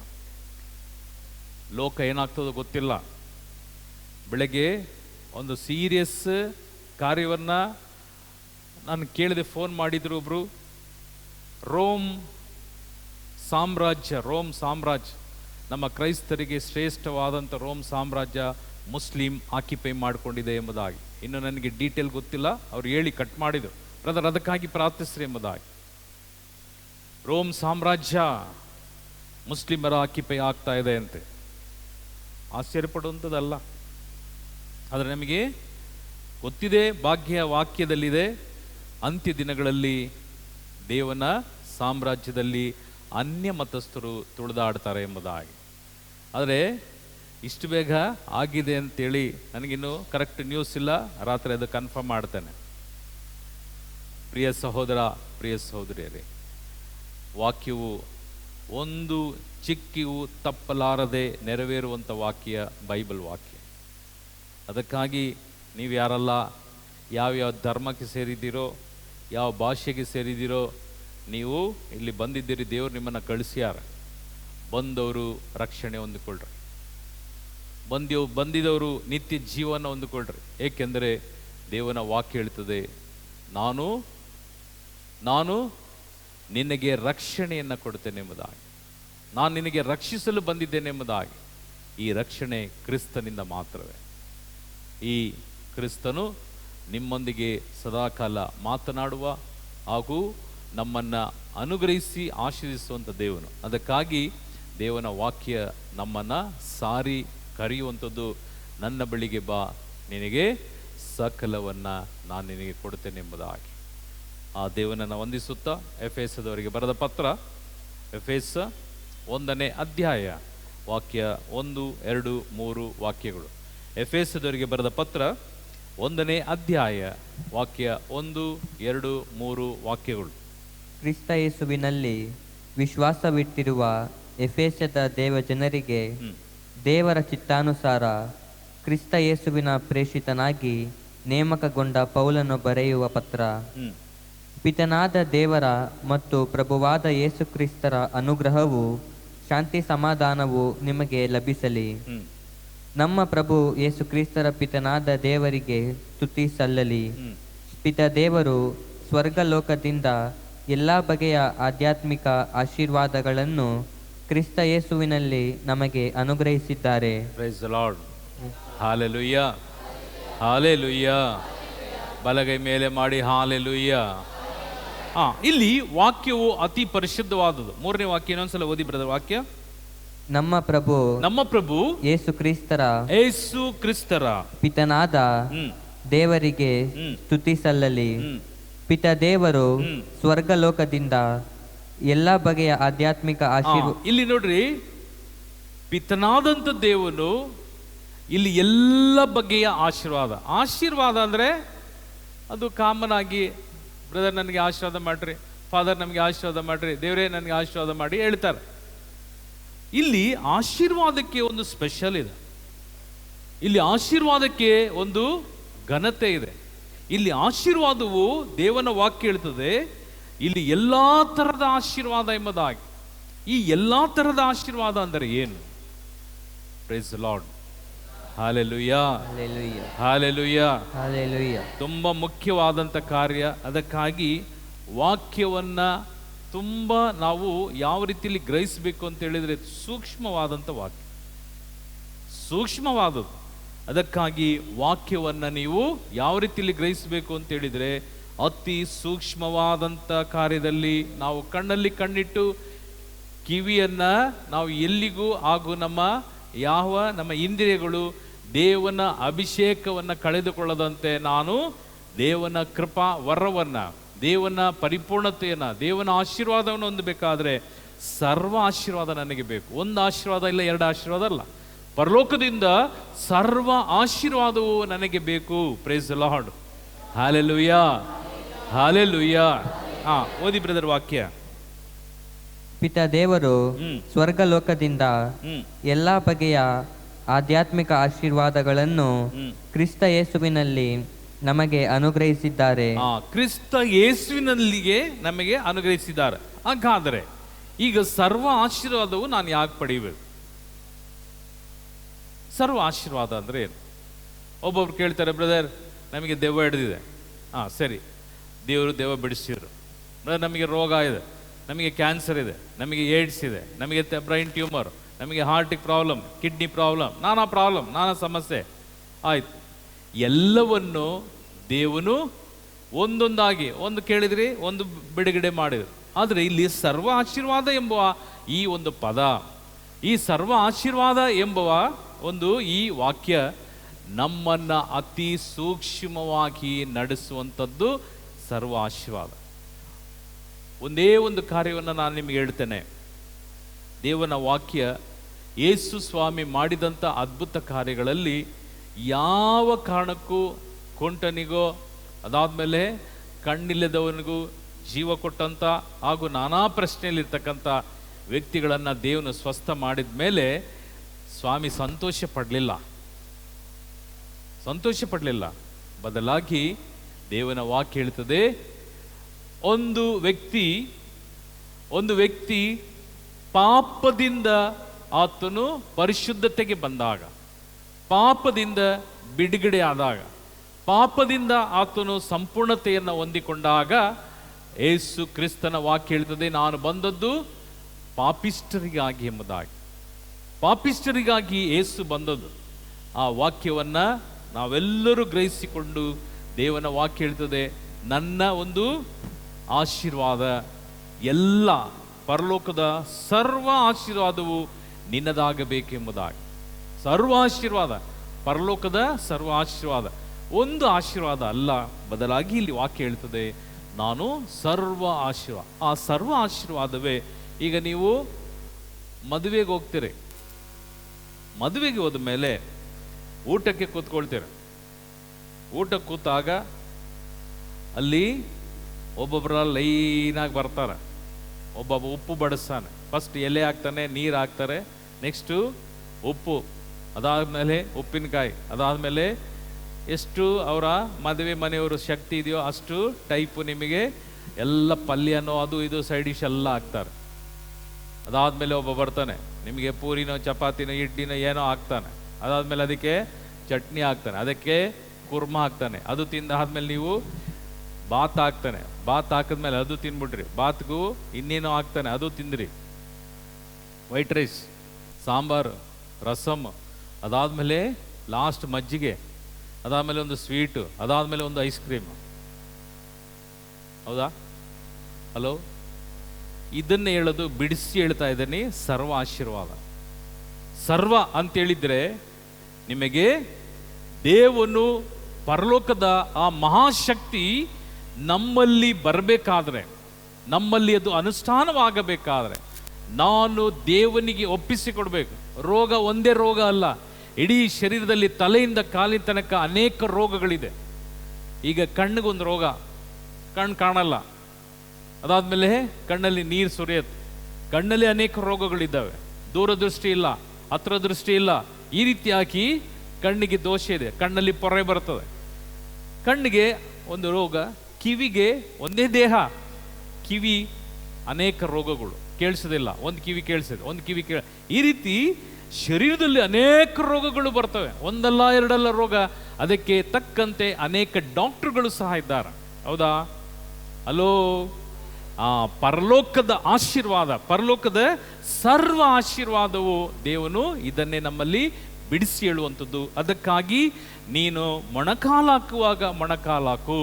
ಲೋಕ ಏನಾಗ್ತದೋ ಗೊತ್ತಿಲ್ಲ. ಬೆಳಗ್ಗೆ ಒಂದು ಸೀರಿಯಸ್ ಕಾರ್ಯವನ್ನು ನಾನು ಕೇಳಿದೆ, ಫೋನ್ ಮಾಡಿದ್ರು ಒಬ್ಬರು. ರೋಮ್ ಸಾಮ್ರಾಜ್ಯ, ನಮ್ಮ ಕ್ರೈಸ್ತರಿಗೆ ಶ್ರೇಷ್ಠವಾದಂಥ ರೋಮ್ ಸಾಮ್ರಾಜ್ಯ ಮುಸ್ಲಿಂ ಆಕ್ಯುಪೈ ಮಾಡಿಕೊಂಡಿದೆ ಎಂಬುದಾಗಿ. ಇನ್ನು ನನಗೆ ಡೀಟೇಲ್ ಗೊತ್ತಿಲ್ಲ, ಅವ್ರು ಹೇಳಿ ಕಟ್ ಮಾಡಿದ್ರು. ಬ್ರದರ್ ಅದಕ್ಕಾಗಿ ಪ್ರಾರ್ಥಿಸ್ರಿ ಎಂಬುದಾಗಿ. ರೋಮ್ ಸಾಮ್ರಾಜ್ಯ ಮುಸ್ಲಿಮರ ಆಕ್ಯುಪೈ ಆಗ್ತಾ ಇದೆ ಅಂತೆ. ಆಶ್ಚರ್ಯಪಡುವಂಥದ್ದಲ್ಲ. ಆದರೆ ನಮಗೆ ಗೊತ್ತಿದೆ, ಭಾಗ್ಯ ವಾಕ್ಯದಲ್ಲಿದೆ, ಅಂತ್ಯ ದಿನಗಳಲ್ಲಿ ದೇವನ ಸಾಮ್ರಾಜ್ಯದಲ್ಲಿ ಅನ್ಯ ಮತಸ್ಥರು ತುಳಿದಾಡ್ತಾರೆ ಎಂಬುದಾಗಿ. ಆದರೆ ಇಷ್ಟು ಬೇಗ ಆಗಿದೆ ಅಂತೇಳಿ ನನಗಿನ್ನೂ ಕರೆಕ್ಟ್ ನ್ಯೂಸ್ ಇಲ್ಲ, ರಾತ್ರಿ ಅದು ಕನ್ಫರ್ಮ್ ಮಾಡ್ತೇನೆ. ಪ್ರಿಯ ಸಹೋದರ, ಪ್ರಿಯ ಸಹೋದರಿಯರೇ, ವಾಕ್ಯವು ಒಂದು ಚಿಕ್ಕಿಯೂ ತಪ್ಪಲಾರದೆ ನೆರವೇರುವಂಥ ವಾಕ್ಯ ಬೈಬಲ್ ವಾಕ್ಯ. ಅದಕ್ಕಾಗಿ ನೀವು ಯಾರೆಲ್ಲ ಯಾವ್ಯಾವ ಧರ್ಮಕ್ಕೆ ಸೇರಿದ್ದೀರೋ, ಯಾವ ಭಾಷೆಗೆ ಸೇರಿದ್ದೀರೋ, ನೀವು ಇಲ್ಲಿ ಬಂದಿದ್ದೀರಿ, ದೇವರು ನಿಮ್ಮನ್ನು ಕಳಿಸ್ಯಾರ. ಬಂದವರು ರಕ್ಷಣೆ ಹೊಂದಿಕೊಳ್ಳ್ರಿ, ಬಂದಿದವರು ನಿತ್ಯ ಜೀವನ ಹೊಂದಿಕೊಳ್ಳ್ರಿ. ಏಕೆಂದರೆ ದೇವನ ವಾಕ್ಯ ಹೇಳ್ತದೆ, ನಾನು ನಿನಗೆ ರಕ್ಷಣೆಯನ್ನು ಕೊಡ್ತೇನೆ ಎಂಬುದಾಗಿ, ನಾನು ನಿನಗೆ ರಕ್ಷಿಸಲು ಬಂದಿದ್ದೇನೆ ಎಂಬುದಾಗಿ. ಈ ರಕ್ಷಣೆ ಕ್ರಿಸ್ತನಿಂದ ಮಾತ್ರವೇ. ಈ ಕ್ರಿಸ್ತನು ನಿಮ್ಮೊಂದಿಗೆ ಸದಾಕಾಲ ಮಾತನಾಡುವ ಹಾಗೂ ನಮ್ಮನ್ನು ಅನುಗ್ರಹಿಸಿ ಆಶೀರ್ವಿಸುವಂಥ ದೇವನು. ಅದಕ್ಕಾಗಿ ದೇವನ ವಾಕ್ಯ ನಮ್ಮನ್ನು ಸಾರಿ ಕರೆಯುವಂಥದ್ದು, ನನ್ನ ಬಳಿಗೆ ಬಾ, ನಿನಗೆ ಸಕಲವನ್ನು ನಾನು ನಿನಗೆ ಕೊಡುತ್ತೇನೆ ಎಂಬುದಾಗಿ. ಆ ದೇವನನ್ನು ವಂದಿಸುತ್ತಾ ಎಫೆಸದವರಿಗೆ ಬರೆದ ಪತ್ರ, ಎಫೆಸ 1ನೇ ಅಧ್ಯಾಯ ವಾಕ್ಯ 1, 2, 3 ವಾಕ್ಯಗಳು. ಎಫೆಸದವರಿಗೆ ಬರೆದ ಪತ್ರ 1ನೇ ಅಧ್ಯಾಯ ವಾಕ್ಯ 1, 2, 3 ವಾಕ್ಯಗಳು. ಕ್ರಿಸ್ತ ಯೇಸುವಿನಲ್ಲಿ ವಿಶ್ವಾಸವಿಟ್ಟಿರುವ ಎಫೆಸದ ದೇವ ಜನರಿಗೆ ದೇವರ ಚಿತ್ತಾನುಸಾರ ಕ್ರಿಸ್ತ ಯೇಸುವಿನ ಪ್ರೇಷಿತನಾಗಿ ನೇಮಕಗೊಂಡ ಪೌಲನು ಬರೆಯುವ ಪತ್ರ. ಪಿತನಾದ ದೇವರ ಮತ್ತು ಪ್ರಭುವಾದ ಯೇಸು ಕ್ರಿಸ್ತರ ಅನುಗ್ರಹವು ಶಾಂತಿ ಸಮಾಧಾನವು ನಿಮಗೆ ಲಭಿಸಲಿ. ನಮ್ಮ ಪ್ರಭು ಯೇಸು ಕ್ರಿಸ್ತರ ಪಿತನಾದ ದೇವರಿಗೆ ಸ್ತುತಿ ಸಲ್ಲಲಿ. ಪಿತ ದೇವರು ಸ್ವರ್ಗಲೋಕದಿಂದ ಎಲ್ಲ ಬಗೆಯ ಆಧ್ಯಾತ್ಮಿಕ ಆಶೀರ್ವಾದಗಳನ್ನು ಕ್ರಿಸ್ತ ಯೇಸುವಿನಲ್ಲಿ ನಮಗೆ ಅನುಗ್ರಹಿಸಿದ್ದಾರೆ. Praise the lord. Hallelujah, hallelujah. ಬಲಗೈ ಮೇಲೆ ಮಾಡಿ ಹಾಲೆಲೂಯಾ. ಇಲ್ಲಿ ವಾಕ್ಯವು ಅತಿ ಪರಿಶುದ್ಧವಾದದ್ದು. 3ನೇ ವಾಕ್ಯ ಇನ್ನೊಂದ್ಸಲ ಓದಿ ಬ್ರದರ್. ವಾಕ್ಯ, ನಮ್ಮ ಪ್ರಭು ಯೇಸು ಕ್ರಿಸ್ತರ ಪಿತನಾದ ದೇವರಿಗೆ ಸ್ತುತಿ ಸಲ್ಲಲಿ. ಪಿತ ದೇವರು ಸ್ವರ್ಗಲೋಕದಿಂದ ಎಲ್ಲ ಬಗೆಯ ಆಧ್ಯಾತ್ಮಿಕ ಇಲ್ಲಿ ನೋಡ್ರಿ, ಪಿತನಾದಂಥ ದೇವನು ಇಲ್ಲಿ ಎಲ್ಲ ಬಗೆಯ ಆಶೀರ್ವಾದ ಅಂದ್ರೆ ಅದು ಕಾಮನ್ ಆಗಿ ಬ್ರದರ್ ನನಗೆ ಆಶೀರ್ವಾದ ಮಾಡ್ರಿ, ಫಾದರ್ ನಮಗೆ ಆಶೀರ್ವಾದ ಮಾಡ್ರಿ, ದೇವರೇ ನನಗೆ ಆಶೀರ್ವಾದ ಮಾಡಿ ಹೇಳ್ತಾರೆ. ಇಲ್ಲಿ ಆಶೀರ್ವಾದಕ್ಕೆ ಒಂದು ಸ್ಪೆಷಲ್ ಇದೆ. ಇಲ್ಲಿ ಆಶೀರ್ವಾದಕ್ಕೆ ಒಂದು ಘನತೆ ಇದೆ. ಇಲ್ಲಿ ಆಶೀರ್ವಾದವು ದೇವನ ವಾಕ್ಯ ಹೇಳ್ತದೆ, ಇಲ್ಲಿ ಎಲ್ಲಾ ತರದ ಆಶೀರ್ವಾದ ಎಂಬುದಾಗಿ. ಈ ಎಲ್ಲಾ ತರದ ಆಶೀರ್ವಾದ ಅಂದರೆ ಏನು? Praise the lord. Hallelujah, hallelujah, hallelujah. ತುಂಬಾ ಮುಖ್ಯವಾದಂಥ ಕಾರ್ಯ. ಅದಕ್ಕಾಗಿ ವಾಕ್ಯವನ್ನ ತುಂಬಾ ನಾವು ಯಾವ ರೀತಿಯಲ್ಲಿ ಗ್ರಹಿಸಬೇಕು ಅಂತ ಹೇಳಿದ್ರೆ, ಸೂಕ್ಷ್ಮವಾದಂಥ ವಾಕ್ಯ, ಸೂಕ್ಷ್ಮವಾದದ್ದು. ಅದಕ್ಕಾಗಿ ವಾಕ್ಯವನ್ನ ನೀವು ಯಾವ ರೀತಿಯಲ್ಲಿ ಗ್ರಹಿಸಬೇಕು ಅಂತ ಹೇಳಿದ್ರೆ, ಅತಿ ಸೂಕ್ಷ್ಮವಾದಂಥ ಕಾರ್ಯದಲ್ಲಿ ನಾವು ಕಣ್ಣಲ್ಲಿ ಕಣ್ಣಿಟ್ಟು ಕಿವಿಯನ್ನ ನಾವು ಎಲ್ಲಿಗೂ ಹಾಗೂ ನಮ್ಮ ಇಂದ್ರಿಯಗಳು ದೇವನ ಅಭಿಷೇಕವನ್ನ ಕಳೆದುಕೊಳ್ಳದಂತೆ ನಾನು ದೇವನ ಕೃಪಾ ವರವನ್ನ, ದೇವನ ಪರಿಪೂರ್ಣತೆಯನ್ನ, ದೇವನ ಆಶೀರ್ವಾದವನ್ನು ಹೊಂದಬೇಕಾದ್ರೆ ಸರ್ವ ಆಶೀರ್ವಾದ ನನಗೆ ಬೇಕು. ಒಂದು ಆಶೀರ್ವಾದ ಇಲ್ಲ, 2 ಆಶೀರ್ವಾದ ಅಲ್ಲ, ಪರಲೋಕದಿಂದ ಸರ್ವ ಆಶೀರ್ವಾದವು ನನಗೆ ಬೇಕು. Praise the lord. Hallelujah, hallelujah. ಓದಿ ಬ್ರದರ್ ವಾಕ್ಯ. ಪಿತ ದೇವರು ಸ್ವರ್ಗಲೋಕದಿಂದ ಎಲ್ಲ ಬಗೆಯ ಆಧ್ಯಾತ್ಮಿಕ ಆಶೀರ್ವಾದಗಳನ್ನು ಕ್ರಿಸ್ತ ಯೇಸುವಿನಲ್ಲಿ ನಮಗೆ ಅನುಗ್ರಹಿಸಿದ್ದಾರೆ. ಕ್ರಿಸ್ತ ಯೇಸುವಿನಲ್ಲಿಗೆ ನಮಗೆ ಅನುಗ್ರಹಿಸಿದ್ದಾರೆ. ಹಾಗಾದರೆ ಈಗ ಸರ್ವ ಆಶೀರ್ವಾದವು ನಾನು ಯಾಕೆ ಪಡೆಯಬೇಕು? ಸರ್ವ ಆಶೀರ್ವಾದ ಅಂದ್ರೆ ಏನು? ಒಬ್ಬೊಬ್ರು ಕೇಳ್ತಾರೆ, ಬ್ರದರ್ ನಮಗೆ ದೆವ್ವ ಹಿಡಿದಿದೆ. ಸರಿ, ದೇವರು ದೆವ್ವ ಬಿಡಿಸಿದ್ರು. ಬ್ರದರ್ ನಮಗೆ ರೋಗ ಇದೆ, ನಮಗೆ ಕ್ಯಾನ್ಸರ್ ಇದೆ, ನಮಗೆ ಏಡ್ಸ್ ಇದೆ, ನಮಗೆ ಬ್ರೈನ್ ಟ್ಯೂಮರ್, ನಮಗೆ ಹಾರ್ಟಿಗೆ ಪ್ರಾಬ್ಲಮ್, ಕಿಡ್ನಿ ಪ್ರಾಬ್ಲಮ್, ನಾನಾ ಸಮಸ್ಯೆ. ಆಯ್ತು, ಎಲ್ಲವನ್ನು ದೇವನು ಒಂದೊಂದಾಗಿ ಒಂದು ಕೇಳಿದ್ರಿ, ಒಂದು ಬಿಡುಗಡೆ ಮಾಡಿದ್ರು. ಆದರೆ ಇಲ್ಲಿ ಸರ್ವ ಆಶೀರ್ವಾದ ಎಂಬುವ ಈ ಒಂದು ಪದ, ಈ ಸರ್ವ ಆಶೀರ್ವಾದ ಎಂಬುವ ಒಂದು ಈ ವಾಕ್ಯ ನಮ್ಮನ್ನ ಅತಿ ಸೂಕ್ಷ್ಮವಾಗಿ ನಡೆಸುವಂಥದ್ದು ಸರ್ವ ಆಶೀರ್ವಾದ. ಒಂದೇ ಒಂದು ಕಾರ್ಯವನ್ನು ನಾನು ನಿಮಗೆ ಹೇಳ್ತೇನೆ. ದೇವನ ವಾಕ್ಯ ಯೇಸು ಸ್ವಾಮಿ ಮಾಡಿದಂಥ ಅದ್ಭುತ ಕಾರ್ಯಗಳಲ್ಲಿ ಯಾವ ಕಾರಣಕ್ಕೂ ಕೊಂಟನಿಗೋ, ಅದಾದಮೇಲೆ ಕಣ್ಣಿಲ್ಲದವನಿಗೂ ಜೀವ ಕೊಟ್ಟಂಥ ಹಾಗೂ ನಾನಾ ಪ್ರಶ್ನೆಯಲ್ಲಿರ್ತಕ್ಕಂಥ ವ್ಯಕ್ತಿಗಳನ್ನು ದೇವನು ಸ್ವಸ್ಥ ಮಾಡಿದ ಮೇಲೆ ಸ್ವಾಮಿ ಸಂತೋಷ ಪಡಲಿಲ್ಲ. ಬದಲಾಗಿ ದೇವನ ವಾಕ್ಯ ಹೇಳ್ತದೆ, ಒಂದು ವ್ಯಕ್ತಿ ಪಾಪದಿಂದ ಆತನು ಪರಿಶುದ್ಧತೆಗೆ ಬಂದಾಗ, ಪಾಪದಿಂದ ಬಿಡುಗಡೆ ಆದಾಗ, ಪಾಪದಿಂದ ಆತನು ಸಂಪೂರ್ಣತೆಯನ್ನು ಹೊಂದಿಕೊಂಡಾಗ, ಯೇಸು ಕ್ರಿಸ್ತನ ವಾಕ್ಯ ಹೇಳ್ತದೆ, ನಾನು ಬಂದದ್ದು ಪಾಪಿಷ್ಠರಿಗಾಗಿ ಎಂಬುದಾಗಿ. ಪಾಪಿಷ್ಠರಿಗಾಗಿ ಯೇಸು ಬಂದದ್ದು. ಆ ವಾಕ್ಯವನ್ನ ನಾವೆಲ್ಲರೂ ಗ್ರಹಿಸಿಕೊಂಡು ದೇವನ ವಾಕ್ಯ ಹೇಳ್ತದೆ, ನನ್ನ ಒಂದು ಆಶೀರ್ವಾದ ಎಲ್ಲ ಪರಲೋಕದ ಸರ್ವ ಆಶೀರ್ವಾದವು ನಿನ್ನದಾಗಬೇಕೆಂಬುದಾಗಿ. ಸರ್ವ ಆಶೀರ್ವಾದ, ಪರಲೋಕದ ಸರ್ವ ಆಶೀರ್ವಾದ ಒಂದು ಆಶೀರ್ವಾದ ಅಲ್ಲ, ಬದಲಾಗಿ ಇಲ್ಲಿ ವಾಕ್ಯ ಹೇಳ್ತದೆ ನಾನು ಸರ್ವ ಆಶೀರ್ವಾದ. ಆ ಸರ್ವ ಆಶೀರ್ವಾದವೇ ಈಗ ನೀವು ಮದುವೆಗೆ ಹೋಗ್ತೀರಿ, ಮದುವೆಗೆ ಹೋದ ಮೇಲೆ ಊಟಕ್ಕೆ ಕೂತ್ಕೊಳ್ತೀರ. ಊಟಕ್ಕೆ ಕೂತಾಗ ಅಲ್ಲಿ ಒಬ್ಬೊಬ್ಬರ ಲೈನಾಗಿ ಬರ್ತಾರೆ. ಒಬ್ಬ ಉಪ್ಪು ಬಡಿಸ್ತಾನೆ, ಫಸ್ಟ್ ಎಲೆ ಹಾಕ್ತಾನೆ, ನೀರು ಹಾಕ್ತಾರೆ, ನೆಕ್ಸ್ಟು ಉಪ್ಪು, ಅದಾದಮೇಲೆ ಉಪ್ಪಿನಕಾಯಿ, ಅದಾದಮೇಲೆ ಎಷ್ಟು ಅವರ ಮದುವೆ ಮನೆಯವರು ಶಕ್ತಿ ಇದೆಯೋ ಅಷ್ಟು ಟೈಪು ನಿಮಗೆ ಎಲ್ಲ ಪಲ್ಯನೋ ಅದು ಇದು ಸೈಡ್ ಡಿಶ್ ಎಲ್ಲ ಹಾಕ್ತಾರೆ. ಅದಾದಮೇಲೆ ಒಬ್ಬ ಬರ್ತಾನೆ, ನಿಮಗೆ ಪೂರಿನೋ ಚಪಾತಿನೋ ಇಡ್ಲಿನೋ ಏನೋ ಹಾಕ್ತಾನೆ. ಅದಾದಮೇಲೆ ಅದಕ್ಕೆ ಚಟ್ನಿ ಹಾಕ್ತಾನೆ, ಅದಕ್ಕೆ ಕುರ್ಮಾ ಹಾಕ್ತಾನೆ. ಅದು ತಿಂದಾದ್ಮೇಲೆ ನೀವು ಬಾತ್ ಹಾಕ್ತಾನೆ, ಬಾತ್ ಹಾಕಿದ್ಮೇಲೆ ಅದು ತಿನ್ಬಿಟ್ರಿ, ಬಾತ್ಗೂ ಇನ್ನೇನೋ ಹಾಕ್ತಾನೆ, ಅದು ತಿಂದ್ರಿ. ವೈಟ್ ರೈಸ್, ಸಾಂಬಾರು, ರಸಮ್, ಅದಾದಮೇಲೆ ಲಾಸ್ಟ್ ಮಜ್ಜಿಗೆ, ಅದಾದಮೇಲೆ ಒಂದು ಸ್ವೀಟು, ಅದಾದಮೇಲೆ ಒಂದು ಐಸ್ ಕ್ರೀಮ್. ಹೌದಾ? ಹಲೋ, ಇದನ್ನೇ ಹೇಳೋದು, ಬಿಡಿಸಿ ಹೇಳ್ತಾ ಇದ್ದೀನಿ, ಸರ್ವ ಆಶೀರ್ವಾದ. ಸರ್ವ ಅಂತೇಳಿದ್ರೆ ನಿಮಗೆ ದೇವನು ಪರಲೋಕದ ಆ ಮಹಾಶಕ್ತಿ ನಮ್ಮಲ್ಲಿ ಬರಬೇಕಾದ್ರೆ, ನಮ್ಮಲ್ಲಿ ಅದು ಅನುಷ್ಠಾನವಾಗಬೇಕಾದ್ರೆ ನಾನು ದೇವನಿಗೆ ಒಪ್ಪಿಸಿಕೊಡ್ಬೇಕು. ರೋಗ ಒಂದೇ ರೋಗ ಅಲ್ಲ, ಇಡೀ ಶರೀರದಲ್ಲಿ ತಲೆಯಿಂದ ಕಾಲಿನ ತನಕ ಅನೇಕ ರೋಗಗಳಿದೆ. ಈಗ ಕಣ್ಣಿಗೊಂದು ರೋಗ, ಕಣ್ಣು ಕಾಣಲ್ಲ, ಅದಾದಮೇಲೆ ಕಣ್ಣಲ್ಲಿ ನೀರು ಸುರಿಯುತ್ತೆ, ಕಣ್ಣಲ್ಲಿ ಅನೇಕ ರೋಗಗಳಿದ್ದಾವೆ. ದೂರದೃಷ್ಟಿ ಇಲ್ಲ, ಹತ್ರ ದೃಷ್ಟಿ ಇಲ್ಲ, ಈ ರೀತಿಯಾಗಿ ಕಣ್ಣಿಗೆ ದೋಷ ಇದೆ, ಕಣ್ಣಲ್ಲಿ ಪೊರೆ ಬರ್ತದೆ. ಕಣ್ಣಿಗೆ ಒಂದು ರೋಗ, ಕಿವಿಗೆ ಒಂದೇ ದೇಹ, ಕಿವಿ ಅನೇಕ ರೋಗಗಳು, ಕೇಳಿಸೋದಿಲ್ಲ, ಒಂದು ಕಿವಿ ಕೇಳಿಸಿದೆ, ಒಂದು ಕಿವಿ ಈ ರೀತಿ ಶರೀರದಲ್ಲಿ ಅನೇಕ ರೋಗಗಳು ಬರ್ತವೆ, ಒಂದಲ್ಲ ಎರಡಲ್ಲ ರೋಗ. ಅದಕ್ಕೆ ತಕ್ಕಂತೆ ಅನೇಕ ಡಾಕ್ಟರ್ಗಳು ಸಹ ಇದ್ದಾರೆ. ಹೌದಾ? ಹಲೋ, ಆ ಪರಲೋಕದ ಆಶೀರ್ವಾದ, ಪರಲೋಕದ ಸರ್ವ ಆಶೀರ್ವಾದವು ದೇವನು ಇದನ್ನೇ ನಮ್ಮಲ್ಲಿ ಬಿಡಿಸಿ ಹೇಳುವಂಥದ್ದು. ಅದಕ್ಕಾಗಿ ನೀನು ಮೊಣಕಾಲು ಹಾಕುವಾಗ ಮೊಣಕಾಲಾಕು,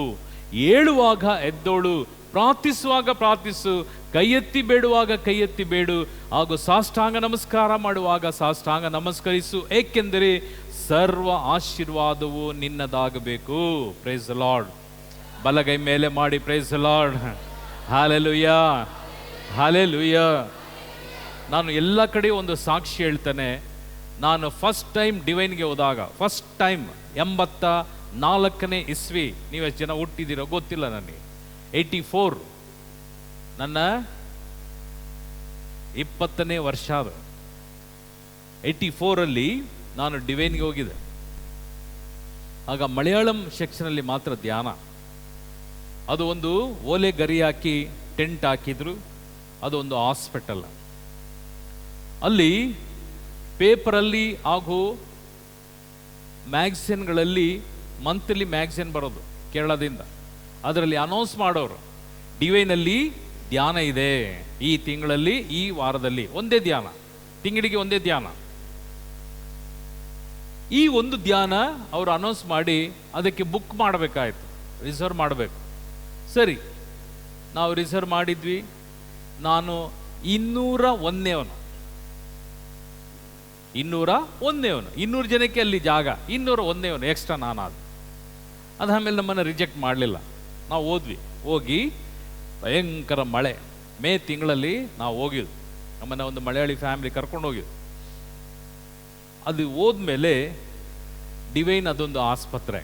ಏಳುವಾಗ ಎದ್ದೋಳು, ಪ್ರಾರ್ಥಿಸುವಾಗ ಪ್ರಾರ್ಥಿಸು, ಕೈ ಎತ್ತಿ ಬೇಡುವಾಗ ಕೈ ಎತ್ತಿ ಬೇಡು, ಹಾಗೂ ಸಾಷ್ಟಾಂಗ ನಮಸ್ಕಾರ ಮಾಡುವಾಗ ಸಾಷ್ಟಾಂಗ ನಮಸ್ಕರಿಸು, ಏಕೆಂದರೆ ಸರ್ವ ಆಶೀರ್ವಾದವು ನಿನ್ನದಾಗಬೇಕು. Praise the lord. ಬಲಗೈ ಮೇಲೆ ಮಾಡಿ praise the lord. Hallelujah, hallelujah. ನಾನು ಎಲ್ಲ ಕಡೆ ಒಂದು ಸಾಕ್ಷಿ ಹೇಳ್ತೇನೆ. ನಾನು ಫಸ್ಟ್ ಟೈಮ್ ಡಿವೈನ್ಗೆ ಹೋದಾಗ, ಫಸ್ಟ್ ಟೈಮ್ 84ನೇ ಇಸ್ವಿ, ನೀವೆಷ್ಟು ಜನ ಹುಟ್ಟಿದ್ದೀರೋ ಗೊತ್ತಿಲ್ಲ ನನಗೆ, 84 ನನ್ನ 20ನೇ ವರ್ಷ. ಅದು 84ರಲ್ಲಿ ನಾನು ಡಿವೈನ್ಗೆ ಹೋಗಿದ್ದೆ. ಆಗ ಮಲಯಾಳಂ ಸೆಕ್ಷನಲ್ಲಿ ಮಾತ್ರ ಧ್ಯಾನ. ಅದು ಒಂದು ಓಲೆ ಗರಿ ಹಾಕಿ ಟೆಂಟ್ ಹಾಕಿದ್ರು, ಅದು ಒಂದು ಹಾಸ್ಪಿಟಲ್. ಅಲ್ಲಿ ಪೇಪರಲ್ಲಿ ಹಾಗೂ ಮ್ಯಾಗ್ಝಿನ್ಗಳಲ್ಲಿ ಮಂತ್ಲಿ ಮ್ಯಾಗ್ಝಿನ್ ಬರೋದು ಕೇರಳದಿಂದ, ಅದರಲ್ಲಿ ಅನೌನ್ಸ್ ಮಾಡೋರು, ಡಿವೈನಲ್ಲಿ ಧ್ಯಾನ ಇದೆ ಈ ತಿಂಗಳಲ್ಲಿ, ಈ ವಾರದಲ್ಲಿ ಒಂದೇ ಧ್ಯಾನ, ತಿಂಗಳಿಗೆ ಒಂದೇ ಧ್ಯಾನ. ಈ ಒಂದು ಧ್ಯಾನ ಅವರು ಅನೌನ್ಸ್ ಮಾಡಿ ಅದಕ್ಕೆ ಬುಕ್ ಮಾಡಬೇಕಾಯ್ತು, ರಿಸರ್ವ್ ಮಾಡಬೇಕು. ಸರಿ, ನಾವು ರಿಸರ್ವ್ ಮಾಡಿದ್ವಿ. ನಾನು 201ನೇವನು, 200 ಜನಕ್ಕೆ ಅಲ್ಲಿ ಜಾಗ, 201ನೇವನು ಎಕ್ಸ್ಟ್ರಾ ನಾನಾದ. ಅದಾದಮೇಲೆ ನಮ್ಮನ್ನು ರಿಜೆಕ್ಟ್ ಮಾಡಲಿಲ್ಲ. ನಾವು ಹೋದ್ವಿ, ಹೋಗಿ ಭಯಂಕರ ಮಳೆ, ಮೇ ತಿಂಗಳಲ್ಲಿ ನಾವು ಹೋಗಿದ್ವಿ. ನಮ್ಮನ್ನು ಒಂದು ಮಲಯಾಳಿ ಫ್ಯಾಮಿಲಿ ಕರ್ಕೊಂಡು ಹೋಗಿದ್ವಿ. ಅದು ಹೋದ್ಮೇಲೆ ಡಿವೈನ್ ಅದೊಂದು ಆಸ್ಪತ್ರೆ,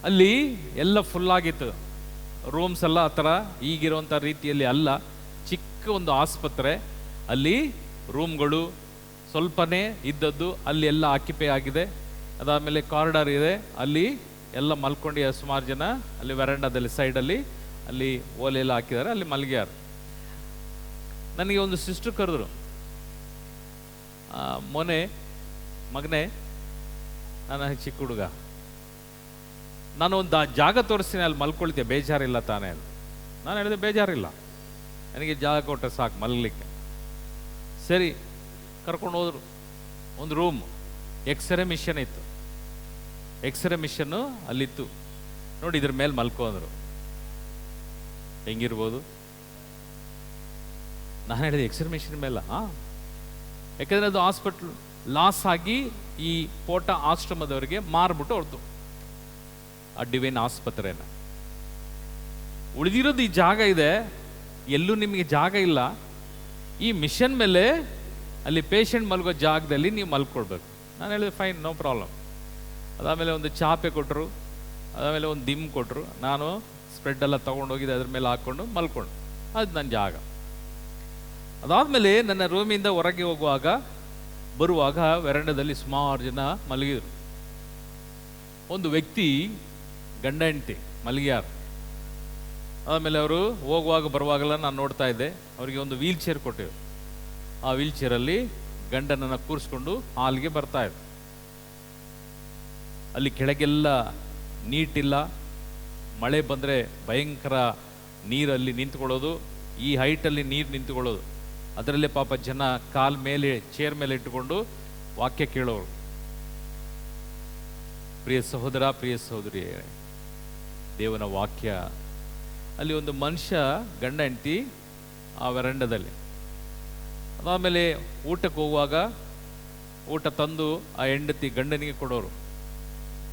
ಅಲ್ಲಿ ಎಲ್ಲ ಫುಲ್ಲಾಗಿತ್ತು, ರೂಮ್ಸ್ ಎಲ್ಲ ಆ ಥರ ಈಗಿರುವಂಥ ರೀತಿಯಲ್ಲಿ ಅಲ್ಲ, ಚಿಕ್ಕ ಒಂದು ಆಸ್ಪತ್ರೆ. ಅಲ್ಲಿ ರೂಮ್ಗಳು ಸ್ವಲ್ಪನೇ ಇದ್ದದ್ದು, ಅಲ್ಲಿ ಎಲ್ಲ ಆಕ್ಯುಪೈ ಆಗಿದೆ. ಅದಾದಮೇಲೆ ಕಾರಿಡಾರ್ ಇದೆ, ಅಲ್ಲಿ ಎಲ್ಲ ಮಲ್ಕೊಂಡು ಸುಮಾರು ಜನ ಅಲ್ಲಿ ವೆರಂಡಾದಲ್ಲಿ ಸೈಡಲ್ಲಿ ಅಲ್ಲಿ ಓಲೆ ಎಲ್ಲ ಹಾಕಿದ್ದಾರೆ, ಅಲ್ಲಿ ಮಲಗ್ಯಾರ. ನನಗೆ ಒಂದು ಸಿಸ್ಟರ್ ಕರೆದ್ರು, ಮಗನೇ, ನಾನು ಚಿಕ್ಕ ಹುಡುಗ, ನಾನು ಒಂದು ಜಾಗ ತೋರಿಸ್ತೀನಿ, ಅಲ್ಲಿ ಮಲ್ಕೊಳ್ತೀಯ, ಬೇಜಾರಿಲ್ಲ ತಾನೇ? ನಾನು ಹೇಳಿದೆ ಬೇಜಾರಿಲ್ಲ, ನನಗೆ ಜಾಗ ಕೊಟ್ಟರೆ ಸಾಕು ಮಲಗಲಿಕ್ಕೆ. ಸರಿ, ಕರ್ಕೊಂಡು ಹೋದ್ರು. ಒಂದು ರೂಮ್, ಎಕ್ಸ್ರೇ ಮಿಷನ್ ಇತ್ತು, ಎಕ್ಸ್ರೇ ಮಿಷನ್ನು ಅಲ್ಲಿತ್ತು. ನೋಡಿ, ಇದ್ರ ಮೇಲೆ ಮಲ್ಕೋ ಅಂದರು. ಹೆಂಗಿರ್ಬೋದು? ನಾನು ಹೇಳಿದೆ ಎಕ್ಸ್ರೇ ಮಿಷಿನ್ ಮೇಲೆ. ಯಾಕಂದರೆ ಅದು ಹಾಸ್ಪಿಟ್ಲ್ ಲಾಸ್ ಆಗಿ ಈ ಪೋಟ ಆಶ್ರಮದವರಿಗೆ ಮಾರ್ಬಿಟ್ಟು ಹೊರತು ಆ ಡಿವೈನ್ ಆಸ್ಪತ್ರೆನ. ಉಳಿದಿರೋದು ಈ ಜಾಗ ಇದೆ, ಎಲ್ಲೂ ನಿಮಗೆ ಜಾಗ ಇಲ್ಲ. ಈ ಮಿಷನ್ ಮೇಲೆ ಅಲ್ಲಿ ಪೇಷಂಟ್ ಮಲ್ಗೋ ಜಾಗದಲ್ಲಿ ನೀವು ಮಲ್ಕೊಳ್ಬೇಕು. ನಾನು ಹೇಳಿದೆ ಫೈನ್, ನೋ ಪ್ರಾಬ್ಲಮ್. ಅದಾದಮೇಲೆ ಒಂದು ಚಾಪೆ ಕೊಟ್ಟರು, ಅದಾದಮೇಲೆ ಒಂದು ದಿಮ್ ಕೊಟ್ಟರು. ನಾನು ಸ್ಪ್ರೆಡ್ಡೆಲ್ಲ ತೊಗೊಂಡೋಗಿದ್ದೆ, ಅದ್ರ ಮೇಲೆ ಹಾಕ್ಕೊಂಡು ಮಲ್ಕೊಂಡು, ಅದು ನನ್ನ ಜಾಗ. ಅದಾದಮೇಲೆ ನನ್ನ ರೂಮಿಂದ ಹೊರಗೆ ಬರುವಾಗ ವೆರಂಡದಲ್ಲಿ ಸುಮಾರು ಜನ ಮಲಗಿದ್ರು. ಒಂದು ವ್ಯಕ್ತಿ ಗಂಡ ಹೆಂಡತಿ ಮಲಗ್ಯಾರ. ಆಮೇಲೆ ಅವರು ಬರುವಾಗೆಲ್ಲ ನಾನು ನೋಡ್ತಾ ಇದ್ದೆ, ಅವರಿಗೆ ಒಂದು ವೀಲ್ ಚೇರ್ ಕೊಟ್ಟೆವು. ಆ ವೀಲ್ ಚೇರಲ್ಲಿ ಗಂಡನನ್ನು ಕೂರಿಸ್ಕೊಂಡು ಹಾಲ್ಗೆ ಬರ್ತಾ ಇದ್ರು. ಅಲ್ಲಿ ಕೆಳಗೆಲ್ಲ ನೀಟಿಲ್ಲ, ಮಳೆ ಬಂದರೆ ಭಯಂಕರ ನೀರಲ್ಲಿ ನಿಂತ್ಕೊಳ್ಳೋದು, ಈ ಹೈಟಲ್ಲಿ ನೀರು ನಿಂತ್ಕೊಳ್ಳೋದು. ಅದರಲ್ಲೇ ಪಾಪ ಜನ ಕಾಲ್ ಮೇಲೆ ಚೇರ್ ಮೇಲೆ ಇಟ್ಟುಕೊಂಡು ವಾಕ್ಯ ಕೇಳೋರು. ಪ್ರಿಯ ಸಹೋದರ, ಪ್ರಿಯ ಸಹೋದರಿ, ದೇವನ ವಾಕ್ಯ. ಅಲ್ಲಿ ಒಂದು ಮನುಷ್ಯ ಗಂಡ ಹೆಂಡತಿ ಆ ವೆರಂಡದಲ್ಲಿ. ಅದಾದಮೇಲೆ ಊಟಕ್ಕೆ ಹೋಗುವಾಗ ಊಟ ತಂದು ಆ ಹೆಂಡತಿ ಗಂಡನಿಗೆ ಕೊಡೋರು.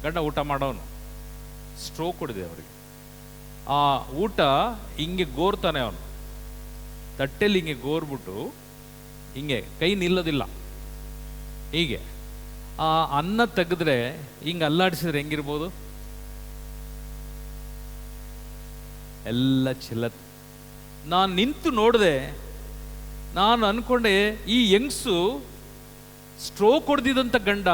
ಗಂಡ ಊಟ ಮಾಡೋನು, ಸ್ಟ್ರೋಕ್ ಹೊಡೆದಿದೆ ಅವರಿಗೆ. ಆ ಊಟ ಹಿಂಗೆ ಗೋರ್ತಾನೆ ಅವನು, ತಟ್ಟೆಲಿ ಹಿಂಗೆ ಗೋರ್ಬಿಟ್ಟು ಹಿಂಗೆ ಕೈ ನಿಲ್ಲೋದಿಲ್ಲ. ಹೀಗೆ ಆ ಅನ್ನ ತೆಗೆದ್ರೆ ಹಿಂಗೆ ಅಲ್ಲಾಡಿಸಿದ್ರೆ ಹೆಂಗಿರ್ಬೋದು? ಎಲ್ಲ ಚಿಲ್ಲತ್. ನಾನು ನಿಂತು ನೋಡಿದೆ, ನಾನು ಅನ್ಕೊಂಡೆ ಈ ಯಂಗ್ಸು ಸ್ಟ್ರೋಕ್ ಹೊಡೆದಿದ್ದಂಥ ಗಂಡ,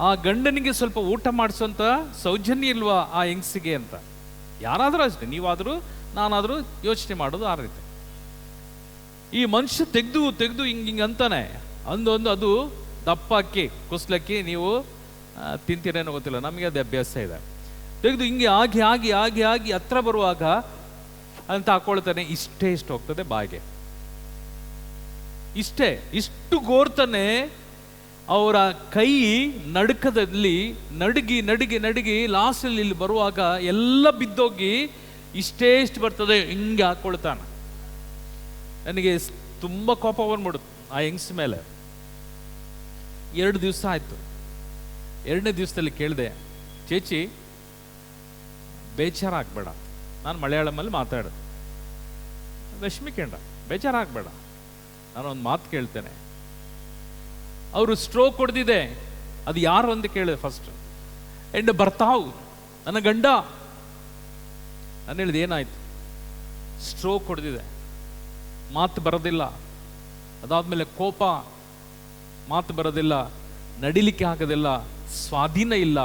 ಆ ಗಂಡನಿಗೆ ಸ್ವಲ್ಪ ಊಟ ಮಾಡಿಸೋಂಥ ಸೌಜನ್ಯ ಇಲ್ವಾ ಆ ಯಂಗ್ಸಿಗೆ ಅಂತ. ಯಾರಾದರೂ ಅಷ್ಟೇ, ನೀವಾದರೂ ನಾನಾದರೂ ಯೋಚನೆ ಮಾಡೋದು ಆ ರೀತಿ. ಈ ಮನುಷ್ಯ ತೆಗೆದು ಹಿಂಗೆ ಅಂತಾನೆ, ಅಂದೊಂದು ಅದು ದಪ್ಪ ಅಕ್ಕಿ, ಕುಸ್ಲಕ್ಕಿ, ನೀವು ತಿಂತೀರೇನೋ ಗೊತ್ತಿಲ್ಲ, ನಮಗೆ ಅದು ಅಭ್ಯಾಸ ಇದೆ. ತೆಗೆದು ಹಿಂಗೆ ಆಗಿ ಆಗಿ ಆಗಿ ಆಗಿ ಹತ್ರ ಬರುವಾಗ ಅಂತ ಹಾಕೊಳ್ತಾನೆ, ಇಷ್ಟು ಹೋಗ್ತದೆ ಬಾಯಿಗೆ, ಇಷ್ಟು ಗೋರ್ತಾನೆ. ಅವರ ಕೈ ನಡುಕದಲ್ಲಿ ನಡುಗಿ ಲಾಸ್ಟಲ್ಲಿ ಇಲ್ಲಿ ಬರುವಾಗ ಎಲ್ಲ ಬಿದ್ದೋಗಿ ಇಷ್ಟು ಬರ್ತದೆ, ಹಿಂಗೆ ಹಾಕೊಳ್ತಾನೆ. ನನಗೆ ತುಂಬ ಕೋಪ ಬಂದ್ಬಿಡುತ್ತೆ ಆ ಯಂಗ್ಸ್ ಮೇಲೆ. 2 ದಿವಸ ಆಯಿತು. 2ನೇ ದಿವಸದಲ್ಲಿ ಕೇಳಿದೆ, ಚೇಚಿ ಬೇಜಾರಾಗಬೇಡ, ನಾನು ಮಲಯಾಳಮಲ್ಲಿ ಮಾತಾಡೋದು, ವಿಷಮಿಕೇಂಡ, ಬೇಜಾರಾಗಬೇಡ, ನಾನೊಂದು ಮಾತು ಕೇಳ್ತೇನೆ. ಅವರು ಸ್ಟ್ರೋಕ್ ಹೊಡೆದಿದೆ, ಅದು ಯಾರು ಅಂತ ಕೇಳಿದೆ ಫಸ್ಟ್. ಎಂಡ್ ಬರ್ತಾವು ನನ್ನ ಗಂಡ. ನಾನು ಹೇಳಿದೆ ಏನಾಯ್ತು? ಸ್ಟ್ರೋಕ್ ಹೊಡೆದಿದೆ, ಮಾತು ಬರೋದಿಲ್ಲ. ಅದಾದ್ಮೇಲೆ ಕೋಪ, ಮಾತು ಬರೋದಿಲ್ಲ, ನಡಿಲಿಕ್ಕೆ ಆಗೋದಿಲ್ಲ, ಸ್ವಾಧೀನ ಇಲ್ಲ.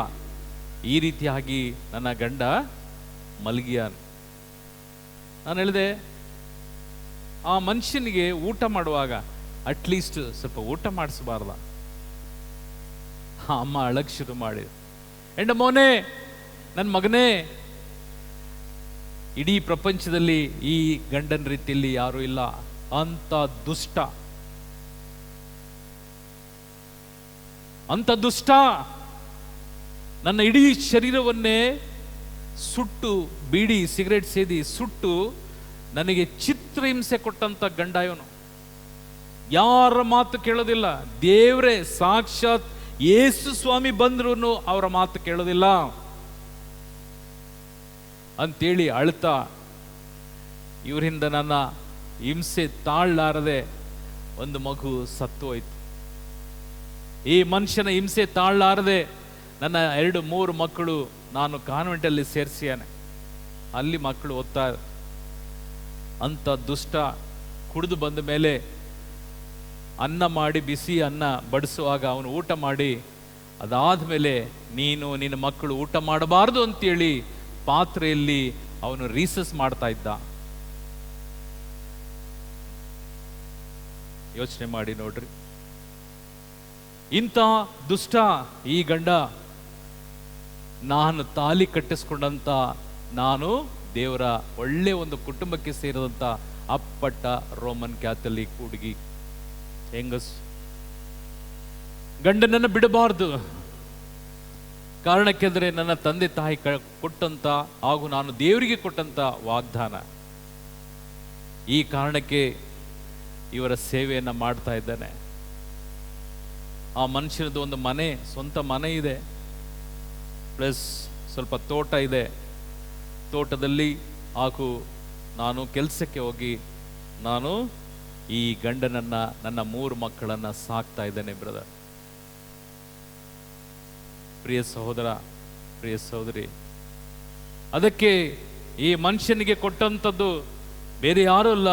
ಈ ರೀತಿಯಾಗಿ ನನ್ನ ಗಂಡ ಮಲಗಿಯಾನ. ನಾನು ಹೇಳಿದೆ, ಆ ಮನುಷ್ಯನಿಗೆ ಊಟ ಮಾಡುವಾಗ ಅಟ್ಲೀಸ್ಟ್ ಸ್ವಲ್ಪ ಊಟ ಮಾಡಿಸಬಾರ್ದ? ಅಮ್ಮ ಅಳಕ್ ಶುರು ಮಾಡಿ, ಎಂಡ ಮೋನೆ, ನನ್ನ ಮಗನೇ, ಇಡೀ ಪ್ರಪಂಚದಲ್ಲಿ ಈ ಗಂಡನ ರೀತಿಯಲ್ಲಿ ಯಾರೂ ಇಲ್ಲ, ಅಂತ ದುಷ್ಟ, ನನ್ನ ಇಡೀ ಶರೀರವನ್ನೇ ಸುಟ್ಟು, ಬೀಡಿ ಸಿಗರೇಟ್ ಸೇದಿ ಸುಟ್ಟು ನನಗೆ ಚಿತ್ರಹಿಂಸೆ ಕೊಟ್ಟಂತ ಗಂಡ ಇವನು. ಯಾರ ಮಾತು ಕೇಳೋದಿಲ್ಲ. ದೇವ್ರೇ ಸಾಕ್ಷಾತ್ ಯೇಸು ಸ್ವಾಮಿ ಬಂದ್ರು ಅವರ ಮಾತು ಕೇಳೋದಿಲ್ಲ ಅಂತೇಳಿ ಅಳ್ತಾ, ಇವರಿಂದ ನನ್ನ ಹಿಂಸೆ ತಾಳಲಾರದೆ ಒಂದು ಮಗು ಸತ್ತು ಹೋಯ್ತು. ಈ ಮನುಷ್ಯನ ಹಿಂಸೆ ತಾಳಲಾರದೆ ನನ್ನ 2-3 ಮಕ್ಕಳು ನಾನು ಕಾನ್ವೆಂಟಲ್ಲಿ ಸೇರಿಸಿಯಾನೆ. ಅಲ್ಲಿ ಮಕ್ಕಳು ಓದ್ತಾ. ಅಂತ ದುಷ್ಟ ಕುಡಿದು ಬಂದ ಮೇಲೆ ಅನ್ನ ಮಾಡಿ, ಬಿಸಿ ಅನ್ನ ಬಡಿಸುವಾಗ ಅವನು ಊಟ ಮಾಡಿ, ಅದಾದ ಮೇಲೆ ನೀನು ನಿನ್ನ ಮಕ್ಕಳು ಊಟ ಮಾಡಬಾರ್ದು ಅಂತೇಳಿ ಪಾತ್ರೆಯಲ್ಲಿ ಅವನು ರೀಸಸ್ ಮಾಡ್ತಾ ಇದ್ದ. ಯೋಚನೆ ಮಾಡಿ ನೋಡ್ರಿ, ಇಂಥ ದುಷ್ಟ ಈ ಗಂಡ. ನಾನು ತಾಲಿ ಕಟ್ಟಿಸ್ಕೊಂಡಂತ, ನಾನು ದೇವರ ಒಳ್ಳೆ ಒಂದು ಕುಟುಂಬಕ್ಕೆ ಸೇರಿದಂತ ಅಪ್ಪಟ್ಟ ರೋಮನ್ ಕ್ಯಾಥಲಿಕ್ ಹುಡುಗಿ, ಹೆಂಗಸ್. ಗಂಡನನ್ನು ಬಿಡಬಾರ್ದು. ಕಾರಣಕ್ಕೆಂದರೆ ನನ್ನ ತಂದೆ ತಾಯಿ ಕೊಟ್ಟಂತ ಹಾಗೂ ನಾನು ದೇವರಿಗೆ ಕೊಟ್ಟಂತ ವಾಗ್ದಾನ. ಈ ಕಾರಣಕ್ಕೆ ಇವರ ಸೇವೆಯನ್ನು ಮಾಡ್ತಾ ಇದ್ದಾನೆ. ಆ ಮನುಷ್ಯನದು ಒಂದು ಮನೆ, ಸ್ವಂತ ಮನೆ ಇದೆ, ಪ್ಲಸ್ ಸ್ವಲ್ಪ ತೋಟ ಇದೆ. ತೋಟದಲ್ಲಿ ನಾನು ಕೆಲಸಕ್ಕೆ ಹೋಗಿ ನಾನು ಈ ಗಂಡನನ್ನ, ನನ್ನ 3 ಮಕ್ಕಳನ್ನ ಸಾಕ್ತಾ ಇದ್ದೇನೆ ಬ್ರದರ್. ಪ್ರಿಯ ಸಹೋದರ, ಪ್ರಿಯ ಸಹೋದರಿ, ಅದಕ್ಕೆ ಈ ಮನುಷ್ಯನಿಗೆ ಕೊಟ್ಟಂಥದ್ದು ಬೇರೆ ಯಾರೂ ಅಲ್ಲ,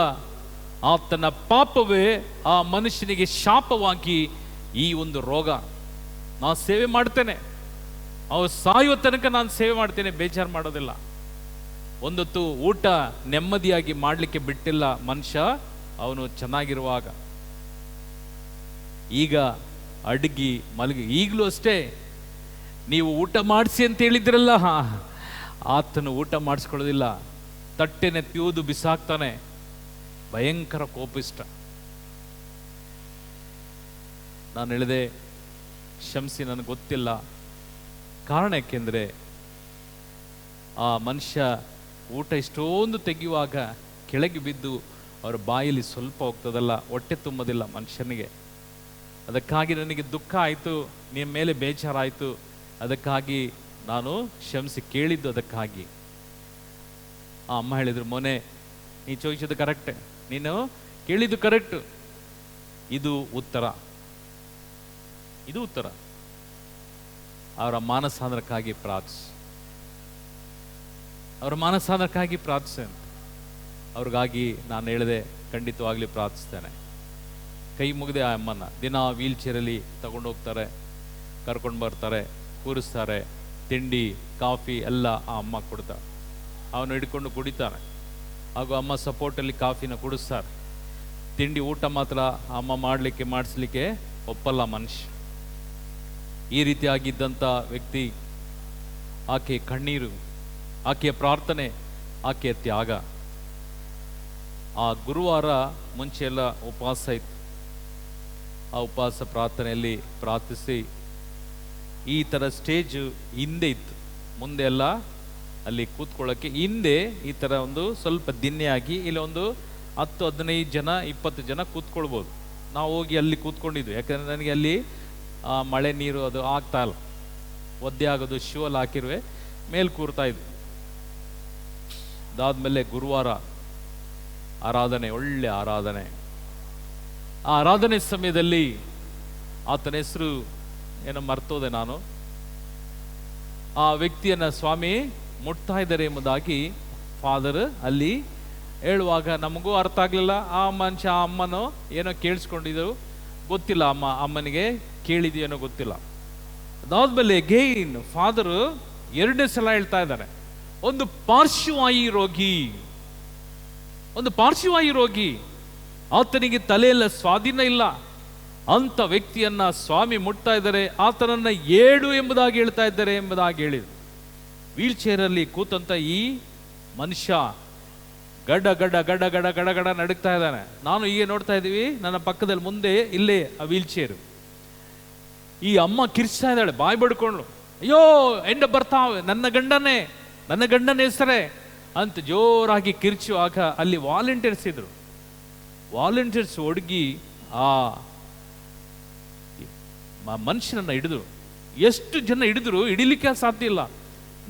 ಆತನ ಪಾಪವೇ ಆ ಮನುಷ್ಯನಿಗೆ ಶಾಪವಾಗಿ ಈ ಒಂದು ರೋಗ. ನಾನು ಸೇವೆ ಮಾಡ್ತೇನೆ, ಅವ್ರು ಸಾಯುವ ತನಕ ನಾನು ಸೇವೆ ಮಾಡ್ತೇನೆ, ಬೇಜಾರು ಮಾಡೋದಿಲ್ಲ. ಒಂದೊತ್ತು ಊಟ ನೆಮ್ಮದಿಯಾಗಿ ಮಾಡಲಿಕ್ಕೆ ಬಿಟ್ಟಿಲ್ಲ ಮನುಷ್ಯ, ಅವನು ಚೆನ್ನಾಗಿರುವಾಗ. ಈಗ ಅಡ್ಗಿ ಮಲಗಿ, ಈಗಲೂ ಅಷ್ಟೇ, ನೀವು ಊಟ ಮಾಡಿಸಿ ಅಂತ ಹೇಳಿದ್ರಲ್ಲ, ಆತನು ಊಟ ಮಾಡಿಸ್ಕೊಳ್ಳೋದಿಲ್ಲ, ತಟ್ಟೆನೆ ತ್ಯೂದು ಬಿಸಾಕ್ತಾನೆ. ಭಯಂಕರ ಕೋಪಿಷ್ಟ. ನಾನು ಹೇಳಿದೆ, ಕ್ಷಮಿಸಿ, ನನಗೆ ಗೊತ್ತಿಲ್ಲ. ಕಾರಣ ಯಾಕೆಂದರೆ ಆ ಮನುಷ್ಯ ಊಟ ಇಷ್ಟೊಂದು ತೆಗೆಯುವಾಗ ಕೆಳಗೆ ಬಿದ್ದು ಅವರ ಬಾಯಲ್ಲಿ ಸ್ವಲ್ಪ ಹೋಗ್ತದಲ್ಲ, ಹೊಟ್ಟೆ ತುಂಬೋದಿಲ್ಲ ಮನುಷ್ಯನಿಗೆ. ಅದಕ್ಕಾಗಿ ನನಗೆ ದುಃಖ ಆಯಿತು, ನಿಮ್ಮ ಮೇಲೆ ಬೇಜಾರಾಯಿತು. ಅದಕ್ಕಾಗಿ ನಾನು ಕ್ಷಮಿಸಿ ಕೇಳಿದ್ದು. ಅದಕ್ಕಾಗಿ ಆ ಅಮ್ಮ ಹೇಳಿದ್ರು, ಮೊನ್ನೆ ನೀ ಚೋಯಿಸಿದ್ದು ಕರೆಕ್ಟ್, ನೀನು ಕೇಳಿದ್ದು ಕರೆಕ್ಟ್, ಇದು ಉತ್ತರ, ಇದು ಉತ್ತರ. ಅವರ ಮಾನಸಾಂದ್ರಕ್ಕಾಗಿ ಪ್ರಾರ್ಥಿಸಿ, ಅವರ ಮಾನಸಾಂದ್ರಕ್ಕಾಗಿ ಪ್ರಾರ್ಥಿಸಿ ಅಂತ ಅವ್ರಿಗಾಗಿ ನಾನು ಹೇಳಿದೆ, ಖಂಡಿತವಾಗ್ಲಿ ಪ್ರಾರ್ಥಿಸ್ತೇನೆ. ಕೈ ಮುಗಿದೆ ಆ ಅಮ್ಮನ. ದಿನ ವೀಲ್ ಚೇರಲ್ಲಿ ತಗೊಂಡೋಗ್ತಾರೆ, ಕರ್ಕೊಂಡು ಬರ್ತಾರೆ, ಕೂರಿಸ್ತಾರೆ, ತಿಂಡಿ ಕಾಫಿ ಎಲ್ಲ ಆ ಅಮ್ಮ ಕೊಡ್ತಾರೆ. ಅವನು ಹಿಡ್ಕೊಂಡು ಕುಡಿತಾನೆ, ಹಾಗೂ ಅಮ್ಮ ಸಪೋರ್ಟಲ್ಲಿ ಕಾಫಿನ ಕುಡಿಸ್ತಾರೆ. ತಿಂಡಿ ಊಟ ಮಾತ್ರ ಅಮ್ಮ ಮಾಡಿಸ್ಲಿಕ್ಕೆ ಒಪ್ಪಲ್ಲ ಮನುಷ್ಯ. ಈ ರೀತಿಯಾಗಿದ್ದಂಥ ವ್ಯಕ್ತಿ, ಆಕೆ ಕಣ್ಣೀರು, ಆಕೆಯ ಪ್ರಾರ್ಥನೆ, ಆಕೆಯ ತ್ಯಾಗ. ಆ ಗುರುವಾರ ಮುಂಚೆ ಎಲ್ಲ ಉಪವಾಸ ಇತ್ತು. ಆ ಉಪವಾಸ ಪ್ರಾರ್ಥನೆಯಲ್ಲಿ ಪ್ರಾರ್ಥಿಸಿ, ಈ ಥರ ಸ್ಟೇಜು ಹಿಂದೆ ಇತ್ತು, ಮುಂದೆ ಎಲ್ಲ ಅಲ್ಲಿ ಕೂತ್ಕೊಳ್ಳೋಕ್ಕೆ ಹಿಂದೆ ಈ ಥರ ಒಂದು ಸ್ವಲ್ಪ ದಿನ್ನೆಯಾಗಿ ಇಲ್ಲಿ ಒಂದು 10, 15 ಜನ, 20 ಜನ ಕೂತ್ಕೊಳ್ಬೋದು. ನಾವು ಹೋಗಿ ಅಲ್ಲಿ ಕೂತ್ಕೊಂಡಿದ್ವಿ, ಯಾಕಂದರೆ ನನಗೆ ಅಲ್ಲಿ ಮಳೆ ನೀರು ಅದು ಆಗ್ತಾ ಇಲ್ಲ, ಒದ್ದೆ ಆಗೋದು, ಶೂ ಅಲ್ಲಿ ಹಾಕಿರುವೆ, ಮೇಲೆ ಕೂರ್ತಾ ಇದ್ವಿ. ಅದಾದ್ಮೇಲೆ ಗುರುವಾರ ಆರಾಧನೆ, ಒಳ್ಳೆ ಆರಾಧನೆ. ಆ ಆರಾಧನೆ ಸಮಯದಲ್ಲಿ ಆತನ ಹೆಸರು ಏನೋ ಮರ್ತೋದೆ ನಾನು, ಆ ವ್ಯಕ್ತಿಯನ್ನ ಸ್ವಾಮಿ ಮುಟ್ತಾ ಇದ್ದಾರೆ ಎಂಬುದಾಗಿ ಫಾದರ್ ಅಲ್ಲಿ ಹೇಳುವಾಗ ನಮಗೂ ಅರ್ಥ ಆಗಲಿಲ್ಲ. ಆ ಮನುಷ್ಯ, ಆ ಅಮ್ಮನೋ ಏನೋ ಕೇಳಿಸ್ಕೊಂಡಿದ್ರು, ಗೊತ್ತಿಲ್ಲ, ಅಮ್ಮನಿಗೆ ಕೇಳಿದೆಯೇನೋ ಗೊತ್ತಿಲ್ಲ. ಅದಾದ್ಮೇಲೆ ಅಗೈನ್ ಫಾದರ್ 2ನೇ ಸಲ ಹೇಳ್ತಾ ಇದ್ದಾರೆ, ಒಂದು ಪಾರ್ಶ್ವವಾಯು ರೋಗಿ, ಒಂದು ಪಾರ್ಶ್ವವಾಯು ರೋಗಿ, ಆತನಿಗೆ ತಲೆಯಲ್ಲ, ಸ್ವಾಧೀನ ಇಲ್ಲ, ಅಂತ ವ್ಯಕ್ತಿಯನ್ನ ಸ್ವಾಮಿ ಮುಟ್ತಾ ಇದ್ದಾರೆ, ಆತನನ್ನ ಏಳು ಎಂಬುದಾಗಿ ಹೇಳ್ತಾ ಇದ್ದಾರೆ ಎಂಬುದಾಗಿ ಹೇಳಿದ್ರು. ವೀಲ್ ಚೇರಲ್ಲಿ ಕೂತಂತ ಈ ಮನುಷ್ಯ ಗಡ ಗಡ ಗಡ ಗಡ ಗಡ ಗಡ ನಡುಗ್ತಾ ಇದ್ದಾನೆ. ನಾನು ಹೀಗೆ ನೋಡ್ತಾ ಇದ್ದೀವಿ, ನನ್ನ ಪಕ್ಕದಲ್ಲಿ ಮುಂದೆ ಇಲ್ಲೇ ಆ ವೀಲ್ ಚೇರು. ಈ ಅಮ್ಮ ಕಿರ್ಚ್ತಾ ಇದ್ದಾಳೆ, ಬಾಯಿ ಬಡ್ಕೊಂಡ್ಳು, ಅಯ್ಯೋ ಎಂಡ ಬರ್ತಾವೆ, ನನ್ನ ಗಂಡನ ಹೆಸರೇ ಅಂತ ಜೋರಾಗಿ ಕಿರ್ಚುವಾಗ ಅಲ್ಲಿ ವಾಲಂಟಿಯರ್ಸ್ ಇದ್ರು. ವಾಲಂಟಿಯರ್ಸ್ ಹುಡುಗಿ ಆ ಮನುಷ್ಯನನ್ನ ಹಿಡಿದ್ರು. ಎಷ್ಟು ಜನ ಹಿಡಿದ್ರು, ಹಿಡಿಲಿಕ್ಕೆ ಸಾಧ್ಯ ಇಲ್ಲ,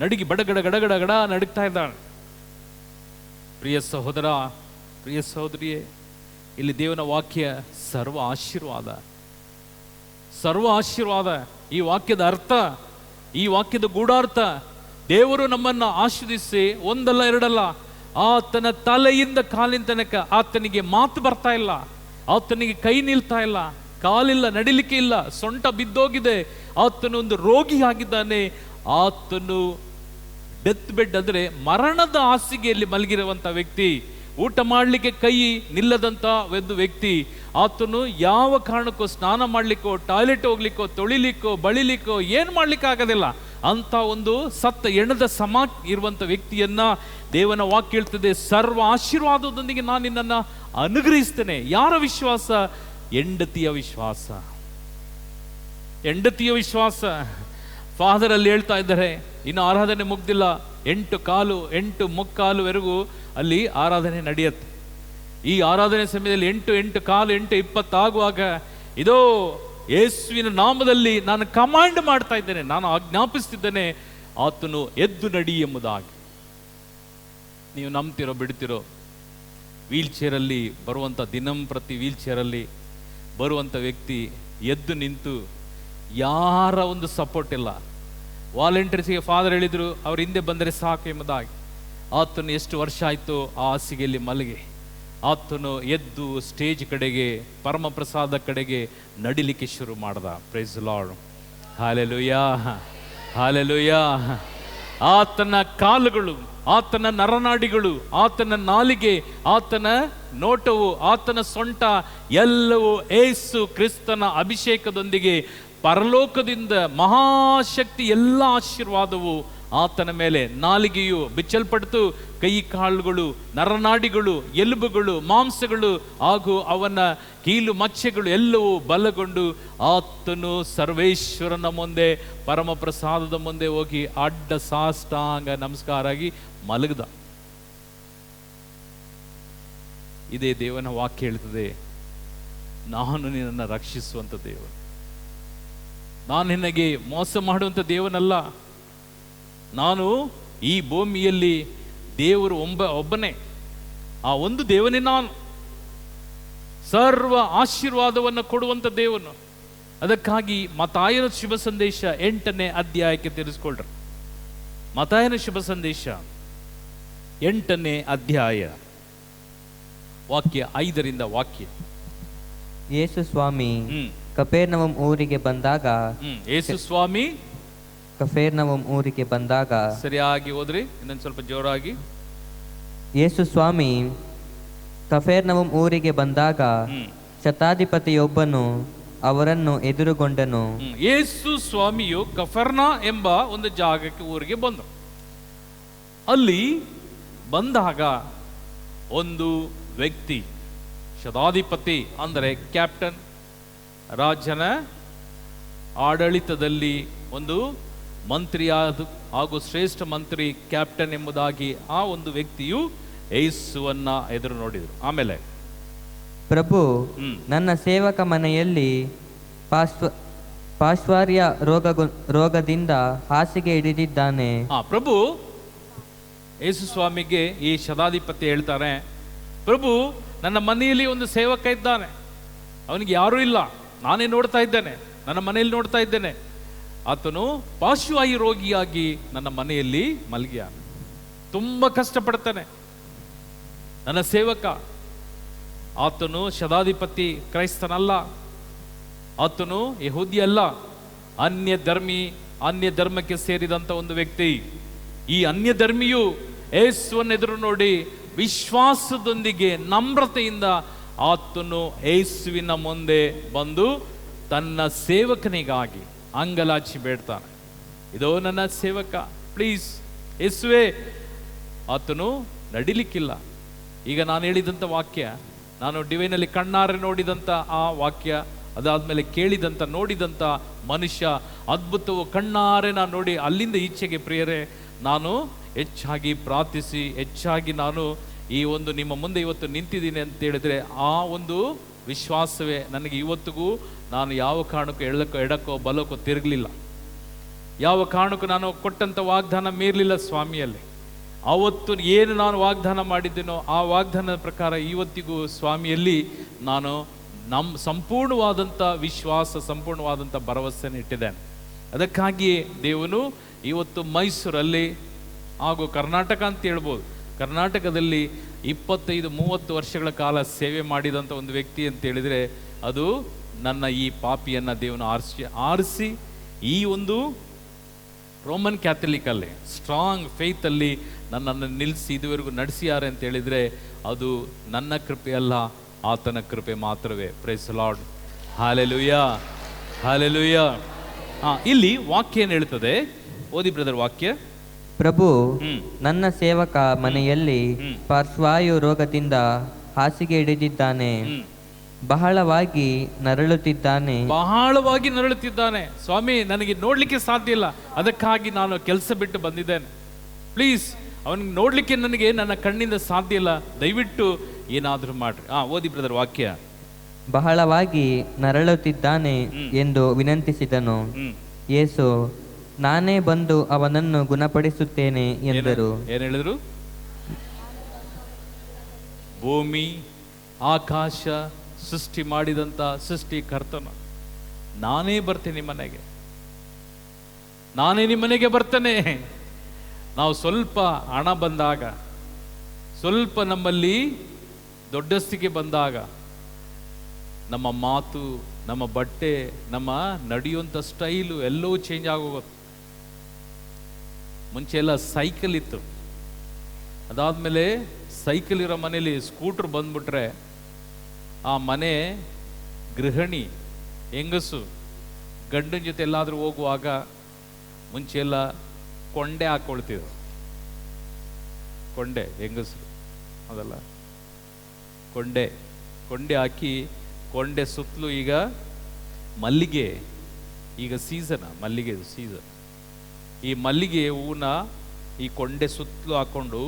ನಡುಗಿ ಬಡಗಡ ಗಡಗಡ ಗಡ ನಡುಗ್ತಾ ಇದ್ದಾಳೆ. ಪ್ರಿಯ ಸಹೋದರ, ಪ್ರಿಯ ಸಹೋದರಿಯೇ, ಇಲ್ಲಿ ದೇವನ ವಾಕ್ಯ ಸರ್ವ ಆಶೀರ್ವಾದ, ಸರ್ವ ಆಶೀರ್ವಾದ. ಈ ವಾಕ್ಯದ ಅರ್ಥ, ಈ ವಾಕ್ಯದ ಗೂಢಾರ್ಥ, ದೇವರು ನಮ್ಮನ್ನ ಆಶೀರ್ವದಿಸಿ ಒಂದಲ್ಲ ಎರಡಲ್ಲ, ಆತನ ತಲೆಯಿಂದ ಕಾಲಿನ ತನಕ ಆತನಿಗೆ ಮಾತು ಬರ್ತಾ ಇಲ್ಲ, ಆತನಿಗೆ ಕೈ ನಿಲ್ತಾ ಇಲ್ಲ, ಕಾಲಿಲ್ಲ, ನಡಿಲಿಕ್ಕೆ ಇಲ್ಲ, ಸೊಂಟ ಬಿದ್ದೋಗಿದೆ, ಆತನು ಒಂದು ರೋಗಿ ಆಗಿದ್ದಾನೆ. ಆತನು ಡೆತ್ ಬೆಡ್ ಅಂದ್ರೆ ಮರಣದ ಹಾಸಿಗೆಯಲ್ಲಿ ಮಲಗಿರುವಂತ ವ್ಯಕ್ತಿ, ಊಟ ಮಾಡಲಿಕ್ಕೆ ಕೈ ನಿಲ್ಲದಂತ ಒಂದು ವ್ಯಕ್ತಿ. ಆತನು ಯಾವ ಕಾರಣಕ್ಕೂ ಸ್ನಾನ ಮಾಡ್ಲಿಕ್ಕೋ, ಟಾಯ್ಲೆಟ್ ಹೋಗ್ಲಿಕ್ಕೋ, ತೊಳಿಲಿಕ್ಕೋ, ಬಳಿಲಿಕ್ಕೋ ಏನು ಮಾಡ್ಲಿಕ್ಕೆ ಆಗೋದಿಲ್ಲ. ಅಂತ ಒಂದು ಸತ್ತ ಎಣದ ಸಮ ಇರುವಂತ ವ್ಯಕ್ತಿಯನ್ನ ದೇವನ ವಾಕ್ಯ ಹೇಳ್ತದೆ, ಸರ್ವ ಆಶೀರ್ವಾದದೊಂದಿಗೆ ನಾನು ನಿನ್ನನ್ನು ಅನುಗ್ರಹಿಸ್ತೇನೆ. ಯಾರ ವಿಶ್ವಾಸ? ಹೆಂಡತಿಯ ವಿಶ್ವಾಸ, ಹೆಂಡತಿಯ ವಿಶ್ವಾಸ. ಫಾದರ್ ಅಲ್ಲಿ ಹೇಳ್ತಾ ಇದ್ದಾರೆ, ಇನ್ನು ಆರಾಧನೆ ಮುಗ್ದಿಲ್ಲ, 8:15, 8:45ವರೆಗೂ ಅಲ್ಲಿ ಆರಾಧನೆ ನಡೆಯುತ್ತೆ. ಈ ಆರಾಧನೆ ಸಮಯದಲ್ಲಿ 8 ಕಾಲು 8:20 ಆಗುವಾಗ ಇದೋ ಯೇಸುವಿನ ನಾಮದಲ್ಲಿ ನಾನು ಕಮಾಂಡ್ ಮಾಡ್ತಾ ಇದ್ದೇನೆ, ನಾನು ಆಜ್ಞಾಪಿಸ್ತಿದ್ದೇನೆ, ಆತನು ಎದ್ದು ನಡಿ ಎಂಬುದಾಗಿ. ನೀವು ನಂಬ್ತಿರೋ ಬಿಡ್ತಿರೋ, ವೀಲ್ ಚೇರಲ್ಲಿ ಬರುವಂಥ ದಿನಂಪ್ರತಿ ವೀಲ್ ಚೇರಲ್ಲಿ ಬರುವಂಥ ವ್ಯಕ್ತಿ ಎದ್ದು ನಿಂತು, ಯಾರ ಒಂದು ಸಪೋರ್ಟ್ ಇಲ್ಲ, ವಾಲಂಟಿಯರ್ಸ್ಗೆ ಫಾದರ್ ಹೇಳಿದ್ರು ಅವ್ರ ಹಿಂದೆ ಬಂದರೆ ಸಾಕು ಎಂಬುದಾಗಿ. ಆತನು ಎಷ್ಟು ವರ್ಷ ಆಯಿತು ಆ ಹಾಸಿಗೆಯಲ್ಲಿ ಮಲಗಿ, ಆತನು ಎದ್ದು ಸ್ಟೇಜ್ ಕಡೆಗೆ, ಪರಮ ಪ್ರಸಾದ ಕಡೆಗೆ ನಡಿಲಿಕ್ಕೆ ಶುರು ಮಾಡ್ದ. Praise Lord, hallelujah, hallelujah. ಆತನ ಕಾಲುಗಳು, ಆತನ ನರನಾಡಿಗಳು, ಆತನ ನಾಲಿಗೆ, ಆತನ ನೋಟವು, ಆತನ ಸೊಂಟ ಎಲ್ಲವೂ ಏಸು ಕ್ರಿಸ್ತನ ಅಭಿಷೇಕದೊಂದಿಗೆ ಪರಲೋಕದಿಂದ ಮಹಾಶಕ್ತಿ ಎಲ್ಲ ಆಶೀರ್ವಾದವು ಆತನ ಮೇಲೆ. ನಾಲಿಗೆಯು ಬಿಚ್ಚಲ್ಪಡ್ತು, ಕೈ ಕಾಳುಗಳು, ನರನಾಡಿಗಳು, ಎಲುಬುಗಳು, ಮಾಂಸಗಳು ಹಾಗೂ ಅವನ ಕೀಲು ಮಚ್ಚೆಗಳು ಎಲ್ಲವೂ ಬಲಗೊಂಡು ಆತನು ಸರ್ವೇಶ್ವರನ ಮುಂದೆ, ಪರಮ ಪ್ರಸಾದದ ಮುಂದೆ ಹೋಗಿ ಅಡ್ಡ ಸಾಷ್ಟಾಂಗ ನಮಸ್ಕಾರಾಗಿ ಮಲಗದ. ಇದೇ ದೇವನ ವಾಕ್ಯ ಹೇಳ್ತದೆ, ನಾನು ನಿನ್ನನ್ನು ರಕ್ಷಿಸುವಂಥ ದೇವರು, ನಾನು ನಿನಗೆ ಮೋಸ ಮಾಡುವಂಥ ದೇವನಲ್ಲ. ನಾನು ಈ ಭೂಮಿಯಲ್ಲಿ ದೇವರು ಒಬ್ಬನೇ, ಆ ಒಂದು ದೇವನೇ ನಾನು, ಸರ್ವ ಆಶೀರ್ವಾದವನ್ನು ಕೊಡುವಂಥ ದೇವನು. ಅದಕ್ಕಾಗಿ ಮತ್ತಾಯನ ಶುಭ ಸಂದೇಶ 8ನೇ ಅಧ್ಯಾಯಕ್ಕೆ ತಿಳಿಸ್ಕೊಳ್ರಿ. ಮತ್ತಾಯನ ಶುಭ ಸಂದೇಶ 8ನೇ ಅಧ್ಯಾಯ ವಾಕ್ಯ 5ರಿಂದ ವಾಕ್ಯ. ಯೇಸು ಸ್ವಾಮಿ ಕಪೆರ್ನೌಮ್ ಊರಿಗೆ ಬಂದಾಗ, ಯೇಸು ಸ್ವಾಮಿ ಕಪೆರ್ನೌಮ್ ಊರಿಗೆ ಬಂದಾಗ, ಸರಿಯಾಗಿ ಹೋದ್ರಿ, ಇನ್ನೊಂದು ಸ್ವಲ್ಪ ಜೋರಾಗಿ. ಯೇಸು ಸ್ವಾಮಿ ಕಪೆರ್ನೌಮ್ ಊರಿಗೆ ಬಂದಾಗ ಶತಾಧಿಪತಿಯೊಬ್ಬನು ಅವರನ್ನು ಎದುರುಗೊಂಡನು. ಯೇಸು ಸ್ವಾಮಿಯು ಕಫರ್ನಾ ಎಂಬ ಒಂದು ಜಾಗಕ್ಕೆ ಊರಿಗೆ ಬಂದರು. ಅಲ್ಲಿ ಬಂದಾಗ ಒಂದು ವ್ಯಕ್ತಿ, ಶತಾಧಿಪತಿ ಅಂದರೆ ಕ್ಯಾಪ್ಟನ್, ರಾಜನ ಆಡಳಿತದಲ್ಲಿ ಒಂದು ಮಂತ್ರಿಯಾದ ಹಾಗೂ ಶ್ರೇಷ್ಠ ಮಂತ್ರಿ ಕ್ಯಾಪ್ಟನ್ ಎಂಬುದಾಗಿ ಆ ಒಂದು ವ್ಯಕ್ತಿಯು ಯೇಸುವನ್ನ ಎದುರು ನೋಡಿದರು. ಆಮೇಲೆ, ಪ್ರಭು, ನನ್ನ ಸೇವಕ ಮನೆಯಲ್ಲಿ ಪಾರ್ಶ್ವರ್ಯ ರೋಗದಿಂದ ಹಾಸಿಗೆ ಹಿಡಿದಿದ್ದಾನೆ. ಪ್ರಭು ಯೇಸು ಸ್ವಾಮಿಗೆ ಈ ಶತಾಧಿಪತಿ ಹೇಳ್ತಾರೆ, ಪ್ರಭು, ನನ್ನ ಮನೆಯಲ್ಲಿ ಒಂದು ಸೇವಕ ಇದ್ದಾನೆ, ಅವನಿಗೆ ಯಾರೂ ಇಲ್ಲ, ನಾನೇ ನೋಡ್ತಾ ಇದ್ದೇನೆ, ನನ್ನ ಮನೆಯಲ್ಲಿ ನೋಡ್ತಾ ಇದ್ದೇನೆ, ಆತನು ಪಾರ್ಶ್ವವಾಯು ರೋಗಿಯಾಗಿ ನನ್ನ ಮನೆಯಲ್ಲಿ ಮಲಗಿಯ, ತುಂಬ ಕಷ್ಟಪಡ್ತಾನೆ. ನನ್ನ ಸೇವಕ, ಆತನು ಶತಾಧಿಪತಿ ಕ್ರೈಸ್ತನಲ್ಲ, ಆತನು ಯಹೂದಿ ಅಲ್ಲ, ಅನ್ಯ ಧರ್ಮಕ್ಕೆ ಸೇರಿದಂಥ ಒಂದು ವ್ಯಕ್ತಿ. ಈ ಅನ್ಯ ಧರ್ಮಿಯು ಯೇಸುವನ್ನು ಎದುರು ನೋಡಿ ವಿಶ್ವಾಸದೊಂದಿಗೆ ನಮ್ರತೆಯಿಂದ ಆತನು ಯೇಸುವಿನ ಮುಂದೆ ಬಂದು ತನ್ನ ಸೇವಕನಿಗಾಗಿ ಅಂಗಲಾಚಿ ಬೇಡ್ತಾನೆ, ಇದೋ ನನ್ನ ಸೇವಕ, ಪ್ಲೀಸ್ ಯೇಸುವೆ. ಆತನು ನಡಿಲಿಕ್ಕಿಲ್ಲ. ಈಗ ನಾನು ಹೇಳಿದಂಥ ವಾಕ್ಯ, ನಾನು ಡಿವೈನಲ್ಲಿ ಕಣ್ಣಾರೆ ನೋಡಿದಂಥ ಆ ವಾಕ್ಯ, ಅದಾದ್ಮೇಲೆ ಕೇಳಿದಂಥ ನೋಡಿದಂಥ ಮನುಷ್ಯ, ಅದ್ಭುತವು ಕಣ್ಣಾರೆ ನಾನು ನೋಡಿ ಅಲ್ಲಿಂದ ಈಚೆಗೆ ಪ್ರಿಯರೇ ನಾನು ಹೆಚ್ಚಾಗಿ ಪ್ರಾರ್ಥಿಸಿ, ಹೆಚ್ಚಾಗಿ ನಾನು ಈ ಒಂದು ನಿಮ್ಮ ಮುಂದೆ ಇವತ್ತು ನಿಂತಿದ್ದೀನಿ ಅಂತ ಹೇಳಿದ್ರೆ ಆ ಒಂದು ವಿಶ್ವಾಸವೇ ನನಗೆ ಇವತ್ತಿಗೂ ನಾನು ಯಾವ ಕಾರಣಕ್ಕೂ ಎಡಕ್ಕೋ ಬಲಕ್ಕೋ ತಿರುಗಲಿಲ್ಲ. ಯಾವ ಕಾರಣಕ್ಕೂ ನಾನು ಕೊಟ್ಟಂಥ ವಾಗ್ದಾನ ಮೀರಲಿಲ್ಲ ಸ್ವಾಮಿಯಲ್ಲಿ. ಆವತ್ತು ಏನು ನಾನು ವಾಗ್ದಾನ ಮಾಡಿದ್ದೇನೋ ಆ ವಾಗ್ದಾನದ ಪ್ರಕಾರ ಇವತ್ತಿಗೂ ಸ್ವಾಮಿಯಲ್ಲಿ ನಾನು ಸಂಪೂರ್ಣವಾದಂಥ ವಿಶ್ವಾಸ, ಸಂಪೂರ್ಣವಾದಂಥ ಭರವಸೆಯನ್ನು ಇಟ್ಟಿದ್ದೇನೆ. ಅದಕ್ಕಾಗಿಯೇ ದೇವನು ಇವತ್ತು ಮೈಸೂರಲ್ಲಿ ಹಾಗೂ ಕರ್ನಾಟಕ ಅಂತ ಹೇಳ್ಬೋದು, ಕರ್ನಾಟಕದಲ್ಲಿ 25-30 ವರ್ಷಗಳ ಕಾಲ ಸೇವೆ ಮಾಡಿದಂಥ ಒಂದು ವ್ಯಕ್ತಿ ಅಂತ ಹೇಳಿದರೆ ಅದು ನನ್ನ ಈ ಪಾಪಿಯನ್ನು ದೇವನು ಆರಿಸಿ ಈ ಒಂದು ರೋಮನ್ ಕ್ಯಾಥಲಿಕಲ್ಲಿ ಸ್ಟ್ರಾಂಗ್ ಫೇತಲ್ಲಿ ನನ್ನನ್ನು ನಿಲ್ಲಿಸಿ ಇದುವರೆಗೂ ನಡೆಸಿಯಾರೆ ಅಂತ ಹೇಳಿದರೆ ಅದು ನನ್ನ ಕೃಪೆ ಅಲ್ಲ, ಆತನ ಕೃಪೆ ಮಾತ್ರವೇ. Praise Lord, hallelujah, hallelujah. ಇಲ್ಲಿ ವಾಕ್ಯ ಏನು ಹೇಳ್ತದೆ, ಓದಿ ಬ್ರದರ್ ವಾಕ್ಯ. ಪ್ರಭು, ನನ್ನ ಸೇವಕ ಮನೆಯಲ್ಲಿ ಪಾರ್ಶ್ವವಾಯು ರೋಗದಿಂದ ಹಾಸಿಗೆ ಹಿಡಿದಿದ್ದಾನೆ, ಬಹಳವಾಗಿ ನರಳುತ್ತಿದ್ದಾನೆ. ಬಹಳವಾಗಿ ನರಳುತ್ತಿದ್ದಾನೆ ಸ್ವಾಮಿ, ನನಗೆ ನೋಡ್ಲಿಕ್ಕೆ ಸಾಧ್ಯ ಇಲ್ಲ, ಅದಕ್ಕಾಗಿ ನಾನು ಕೆಲಸ ಬಿಟ್ಟು ಬಂದಿದ್ದೇನೆ. ಪ್ಲೀಸ್ ಅವನಿಗೆ ನೋಡ್ಲಿಕ್ಕೆ ನನಗೆ ನನ್ನ ಕಣ್ಣಿಂದ ಸಾಧ್ಯ ಇಲ್ಲ, ದಯವಿಟ್ಟು ಏನಾದರೂ ಮಾಡ್ರಿ. ಓದಿ ಬ್ರದರ್ ವಾಕ್ಯ. ಬಹಳವಾಗಿ ನರಳುತ್ತಿದ್ದಾನೆ ಎಂದು ವಿನಂತಿಸಿದನು. ಯೇಸು, ನಾನೇ ಬಂದು ಅವನನ್ನು ಗುಣಪಡಿಸುತ್ತೇನೆ ಎಂದರು. ಏನು ಹೇಳಿದ್ರು? ಭೂಮಿ ಆಕಾಶ ಸೃಷ್ಟಿ ಮಾಡಿದಂಥ ಸೃಷ್ಟಿಕರ್ತನು, ನಾನೇ ಬರ್ತೀನಿ ಮನೆಗೆ, ನಾನೇ ನಿಮ್ಮ ಮನೆಗೆ ಬರ್ತೇನೆ. ನಾವು ಸ್ವಲ್ಪ ಹಣ ಬಂದಾಗ, ಸ್ವಲ್ಪ ನಮ್ಮಲ್ಲಿ ದೊಡ್ಡಸ್ತಿಗೆ ಬಂದಾಗ, ನಮ್ಮ ಮಾತು, ನಮ್ಮ ಬಟ್ಟೆ, ನಮ್ಮ ನಡೆಯುವಂಥ ಸ್ಟೈಲು ಎಲ್ಲವೂ ಚೇಂಜ್ ಆಗೋಗುತ್ತೆ. ಮುಂಚೆ ಎಲ್ಲ ಸೈಕಲ್ ಇತ್ತು, ಅದಾದಮೇಲೆ ಸೈಕಲ್ ಇರೋ ಮನೇಲಿ ಸ್ಕೂಟ್ರ್ ಬಂದ್ಬಿಟ್ರೆ ಆ ಮನೆ ಗೃಹಿಣಿ ಹೆಂಗಸು ಗಂಡನ ಜೊತೆ ಎಲ್ಲಾದರೂ ಹೋಗುವಾಗ ಮುಂಚೆ ಎಲ್ಲ ಕೊಂಡೆ ಹಾಕ್ಕೊಳ್ತಿದ್ರು. ಕೊಂಡೆ ಹೆಂಗಸರು ಅದಲ್ಲ, ಕೊಂಡೆ ಹಾಕಿ, ಕೊಂಡೆ ಸುತ್ತಲೂ ಈಗ ಮಲ್ಲಿಗೆ, ಈಗ ಮಲ್ಲಿಗೆ ಸೀಸನ್, ಈ ಮಲ್ಲಿಗೆ ಹೂವನ್ನ ಈ ಕೊಂಡೆ ಸುತ್ತಲೂ ಹಾಕ್ಕೊಂಡು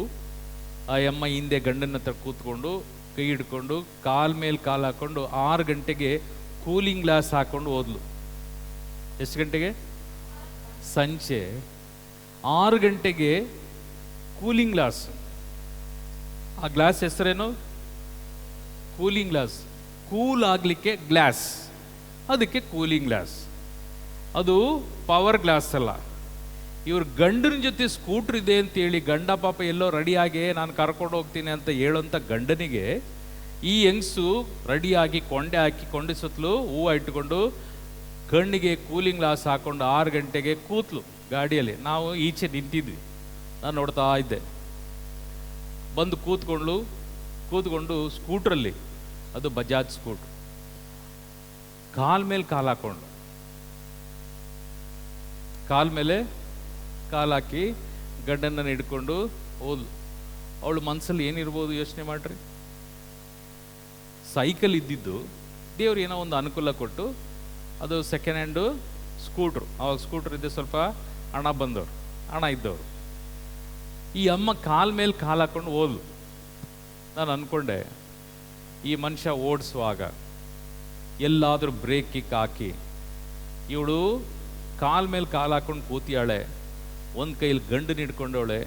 ಆ ಅಮ್ಮ ಹಿಂದೆ ಗಂಡನ ಹತ್ರ ಕೂತ್ಕೊಂಡು ಕೈ ಹಿಡ್ಕೊಂಡು ಕಾಲ್ ಮೇಲೆ ಕಾಲು ಹಾಕ್ಕೊಂಡು 6 ಗಂಟೆಗೆ ಕೂಲಿಂಗ್ ಗ್ಲಾಸ್ ಹಾಕ್ಕೊಂಡು ಹೋದ್ಲು. ಎಷ್ಟು ಗಂಟೆಗೆ? ಸಂಜೆ 6 ಗಂಟೆಗೆ ಕೂಲಿಂಗ್ ಗ್ಲಾಸ್. ಆ ಗ್ಲಾಸ್ ಹೆಸರೇನು? Cooling glass. ಕೂಲ್ ಆಗಲಿಕ್ಕೆ ಗ್ಲಾಸ್, ಅದಕ್ಕೆ ಕೂಲಿಂಗ್ ಗ್ಲಾಸ್. ಅದು ಪವರ್ ಗ್ಲಾಸ್ ಅಲ್ಲ. ಇವ್ರ ಗಂಡನ ಜೊತೆ ಸ್ಕೂಟ್ರ್ ಇದೆ ಅಂತೇಳಿ ಗಂಡ ಪಾಪ ಎಲ್ಲೋ ರೆಡಿಯಾಗಿ ನಾನು ಕರ್ಕೊಂಡು ಹೋಗ್ತೀನಿ ಅಂತ ಹೇಳೋಂಥ ಗಂಡನಿಗೆ ಈ ಹೆಂಗಸು ರೆಡಿಯಾಗಿ ಕೊಂಡೆ ಹಾಕಿ ಕೊಂಡೆ ಸುತ್ತಲೂ ಹೂವು ಇಟ್ಕೊಂಡು ಕಣ್ಣಿಗೆ ಕೂಲಿಂಗ್ ಗ್ಲಾಸ್ ಹಾಕೊಂಡು 6 ಗಂಟೆಗೆ ಕೂತ್ಲು ಗಾಡಿಯಲ್ಲಿ. ನಾವು ಈಚೆ ನಿಂತಿದ್ವಿ, ನಾನು ನೋಡ್ತಾ ಇದ್ದೆ. ಬಂದು ಕೂತ್ಕೊಂಡು ಸ್ಕೂಟ್ರಲ್ಲಿ, ಅದು ಬಜಾಜ್ ಸ್ಕೂಟ್ರ್, ಕಾಲ್ ಮೇಲೆ ಕಾಲು ಹಾಕೊಂಡು, ಕಾಲ್ ಮೇಲೆ ಕಾಲು ಹಾಕಿ ಗಂಡನನ್ನು ಹಿಡ್ಕೊಂಡು ಹೋದ್ಲು. ಅವಳು ಮನಸ್ಸಲ್ಲಿ ಏನಿರ್ಬೋದು ಯೋಚನೆ ಮಾಡ್ರಿ. ಸೈಕಲ್ ಇದ್ದಿದ್ದು ದೇವ್ರು ಏನೋ ಒಂದು ಅನುಕೂಲ ಕೊಟ್ಟು, ಅದು ಸೆಕೆಂಡ್ ಹ್ಯಾಂಡು ಸ್ಕೂಟ್ರು. ಅವಾಗ ಸ್ಕೂಟ್ರ್ ಇದ್ದೆ, ಸ್ವಲ್ಪ ಹಣ ಇದ್ದವರು. ಈ ಅಮ್ಮ ಕಾಲ್ ಮೇಲೆ ಕಾಲು ಹಾಕೊಂಡು ಹೋದ್ಲು. ನಾನು ಅಂದ್ಕೊಂಡೆ, ಈ ಮನುಷ್ಯ ಓಡಿಸುವಾಗ ಎಲ್ಲಾದರೂ ಬ್ರೇಕ್ ಕಿಕ್ ಹಾಕಿ ಇವಳು ಕಾಲ್ ಮೇಲೆ ಕಾಲು ಹಾಕೊಂಡು ಕೂತಿಯಾಳೆ, ಒಂದು ಕೈಯಲ್ಲಿ ಗಂಡನ ಹಿಡ್ಕೊಂಡವಳೆ,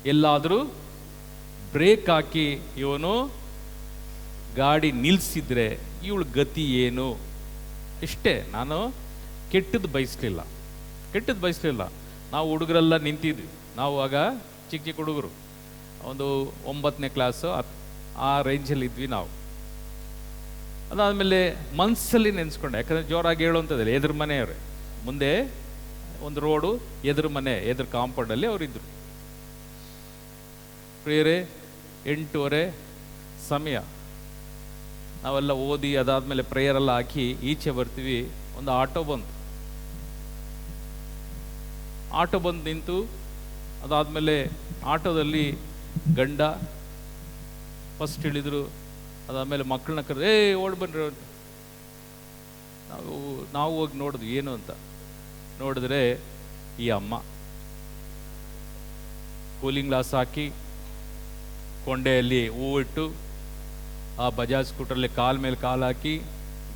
ಎಲ್ಲಾದರೂ ಬ್ರೇಕ್ ಹಾಕಿ ಇವನು ಗಾಡಿ ನಿಲ್ಲಿಸಿದ್ರೆ ಇವಳು ಗತಿ ಏನು? ಇಷ್ಟೇ. ನಾನು ಕೆಟ್ಟದ್ದು ಬಯಸಲಿಲ್ಲ. ನಾವು ಹುಡುಗರೆಲ್ಲ ನಿಂತಿದ್ವಿ. ನಾವು ಆಗ ಚಿಕ್ಕ ಹುಡುಗರು, ಒಂದು 9ನೇ ಕ್ಲಾಸು ಆ ರೇಂಜಲ್ಲಿ ಇದ್ವಿ ನಾವು. ಅದಾದಮೇಲೆ ಮನಸ್ಸಲ್ಲಿ ನೆನೆಸ್ಕೊಂಡೆ, ಯಾಕಂದರೆ ಜೋರಾಗಿ ಹೇಳುವಂಥದ್ದಿಲ್ಲ. ಎದುರು ಮನೆಯವ್ರೆ, ಮುಂದೆ ಒಂದು ರೋಡು, ಎದುರು ಕಾಂಪೌಂಡಲ್ಲಿ ಅವರಿದ್ದರು. ಪ್ರಿಯರೇ, 8:30 ಸಮಯ. ನಾವೆಲ್ಲ ಓದಿ ಅದಾದಮೇಲೆ ಪ್ರೇಯರೆಲ್ಲ ಹಾಕಿ ಈಚೆ ಬರ್ತೀವಿ. ಒಂದು ಆಟೋ ಬಂದು ನಿಂತು, ಅದಾದಮೇಲೆ ಆಟೋದಲ್ಲಿ ಗಂಡ ಫಸ್ಟ್ ಇಳಿದ್ರು. ಅದಾದಮೇಲೆ ಮಕ್ಕಳನ್ನ ಕರೆದು, ಓಡ್ ಬನ್ರಿ. ನಾವು ಹೋಗಿ ನೋಡಿದ್ವಿ ಏನು ಅಂತ. ನೋಡಿದ್ರೆ ಈ ಅಮ್ಮ ಕೂಲಿಂಗ್ ಗ್ಲಾಸ್ ಹಾಕಿ ಕೊಂಡೆಯಲ್ಲಿ ಹೂವು ಇಟ್ಟು ಆ ಬಜಾಜ್ ಸ್ಕೂಟ್ರಲ್ಲಿ ಕಾಲ್ ಮೇಲೆ ಕಾಲು ಹಾಕಿ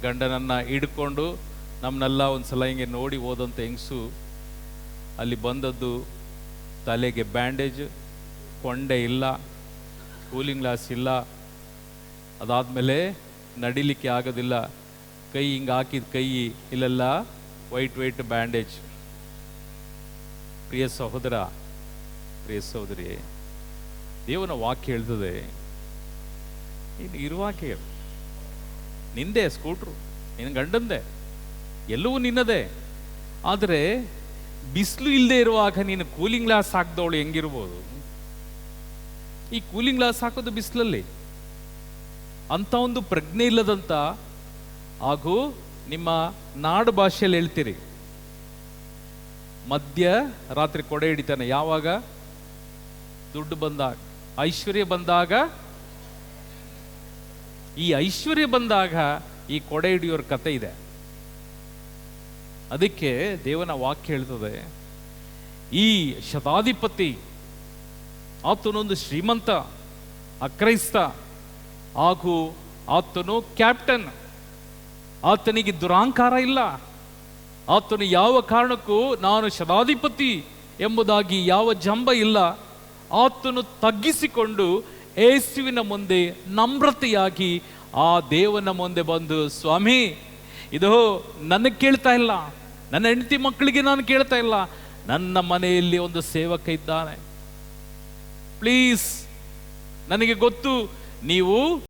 ಗಂಡನನ್ನು ಹಿಡ್ಕೊಂಡು ನಮ್ಮನ್ನೆಲ್ಲ ಒಂದು ಸಲ ಹಿಂಗೆ ನೋಡಿ ಹೋದಂಥ ಹೆಂಗಸು ಅಲ್ಲಿ ಬಂದದ್ದು. ತಲೆಗೆ ಬ್ಯಾಂಡೇಜ್, ಕೊಂಡೆ ಇಲ್ಲ, ಕೂಲಿಂಗ್ ಗ್ಲಾಸ್ ಇಲ್ಲ, ಅದಾದಮೇಲೆ ನಡಿಲಿಕ್ಕೆ ಆಗೋದಿಲ್ಲ. ಕೈ ಹಿಂಗೆ ಹಾಕಿದ ಕೈ ಇಲ್ಲೆಲ್ಲ ವೈಟ್ ಬ್ಯಾಂಡೇಜ್. ಪ್ರಿಯ ಸಹೋದರ, ಪ್ರಿಯ ಸಹೋದರಿ, ದೇವನ ವಾಕ್ಯ ಹೇಳ್ತದೆ, ನೀನು ಇರುವಾಕೆ ನಿಂದೆ ಸ್ಕೂಟ್ರು, ನಿನ್ನ ಗಂಡಂದೆ, ಎಲ್ಲವೂ ನಿನ್ನದೇ. ಆದರೆ ಬಿಸಿಲು ಇಲ್ಲದೆ ಇರುವಾಗ ನೀನು ಕೂಲಿಂಗ್ ಗ್ಲಾಸ್ ಹಾಕ್ದವಳು ಹೆಂಗಿರ್ಬೋದು? ಈ ಕೂಲಿಂಗ್ ಗ್ಲಾಸ್ ಹಾಕೋದು ಬಿಸಿಲಲ್ಲಿ. ಅಂಥ ಒಂದು ಪ್ರಜ್ಞೆ ಇಲ್ಲದಂಥ, ಹಾಗೂ ನಿಮ್ಮ ನಾಡು ಭಾಷೆಯಲ್ಲಿ ಹೇಳ್ತೀರಿ, ಮಧ್ಯ ರಾತ್ರಿ ಕೊಡೆ ಹಿಡಿತಾನೆ. ಯಾವಾಗ? ದುಡ್ಡು ಬಂದಾಗ, ಐಶ್ವರ್ಯ ಬಂದಾಗ. ಈ ಐಶ್ವರ್ಯ ಬಂದಾಗ ಈ ಕೊಡೆ ಹಿಡಿಯೋರ ಕತೆ ಇದೆ. ಅದಕ್ಕೆ ದೇವನ ವಾಕ್ಯ ಹೇಳ್ತದೆ, ಈ ಶತಾಧಿಪತಿ ಆತನೊಂದು ಶ್ರೀಮಂತ, ಅಕ್ರೈಸ್ತ, ಹಾಗೂ ಆತನು ಕ್ಯಾಪ್ಟನ್. ಆತನಿಗೆ ದುರಾಂಕಾರ ಇಲ್ಲ. ಆತನು ಯಾವ ಕಾರಣಕ್ಕೂ ನಾನು ಶತಾಧಿಪತಿ ಎಂಬುದಾಗಿ ಯಾವ ಜಂಬ ಇಲ್ಲ. ಆತನು ತಗ್ಗಿಸಿಕೊಂಡು ಯೇಸುವಿನ ಮುಂದೆ ನಮ್ರತೆಯಾಗಿ ಆ ದೇವನ ಮುಂದೆ ಬಂದು, ಸ್ವಾಮಿ, ಇದು ನನಗೆ ಕೇಳ್ತಾ ಇಲ್ಲ, ನನ್ನ ಹೆಂಡತಿ ಮಕ್ಕಳಿಗೆ ನಾನು ಕೇಳ್ತಾ ಇಲ್ಲ, ನನ್ನ ಮನೆಯಲ್ಲಿ ಒಂದು ಸೇವಕ ಇದ್ದಾನೆ, ಪ್ಲೀಸ್, ನನಗೆ ಗೊತ್ತು ನೀವು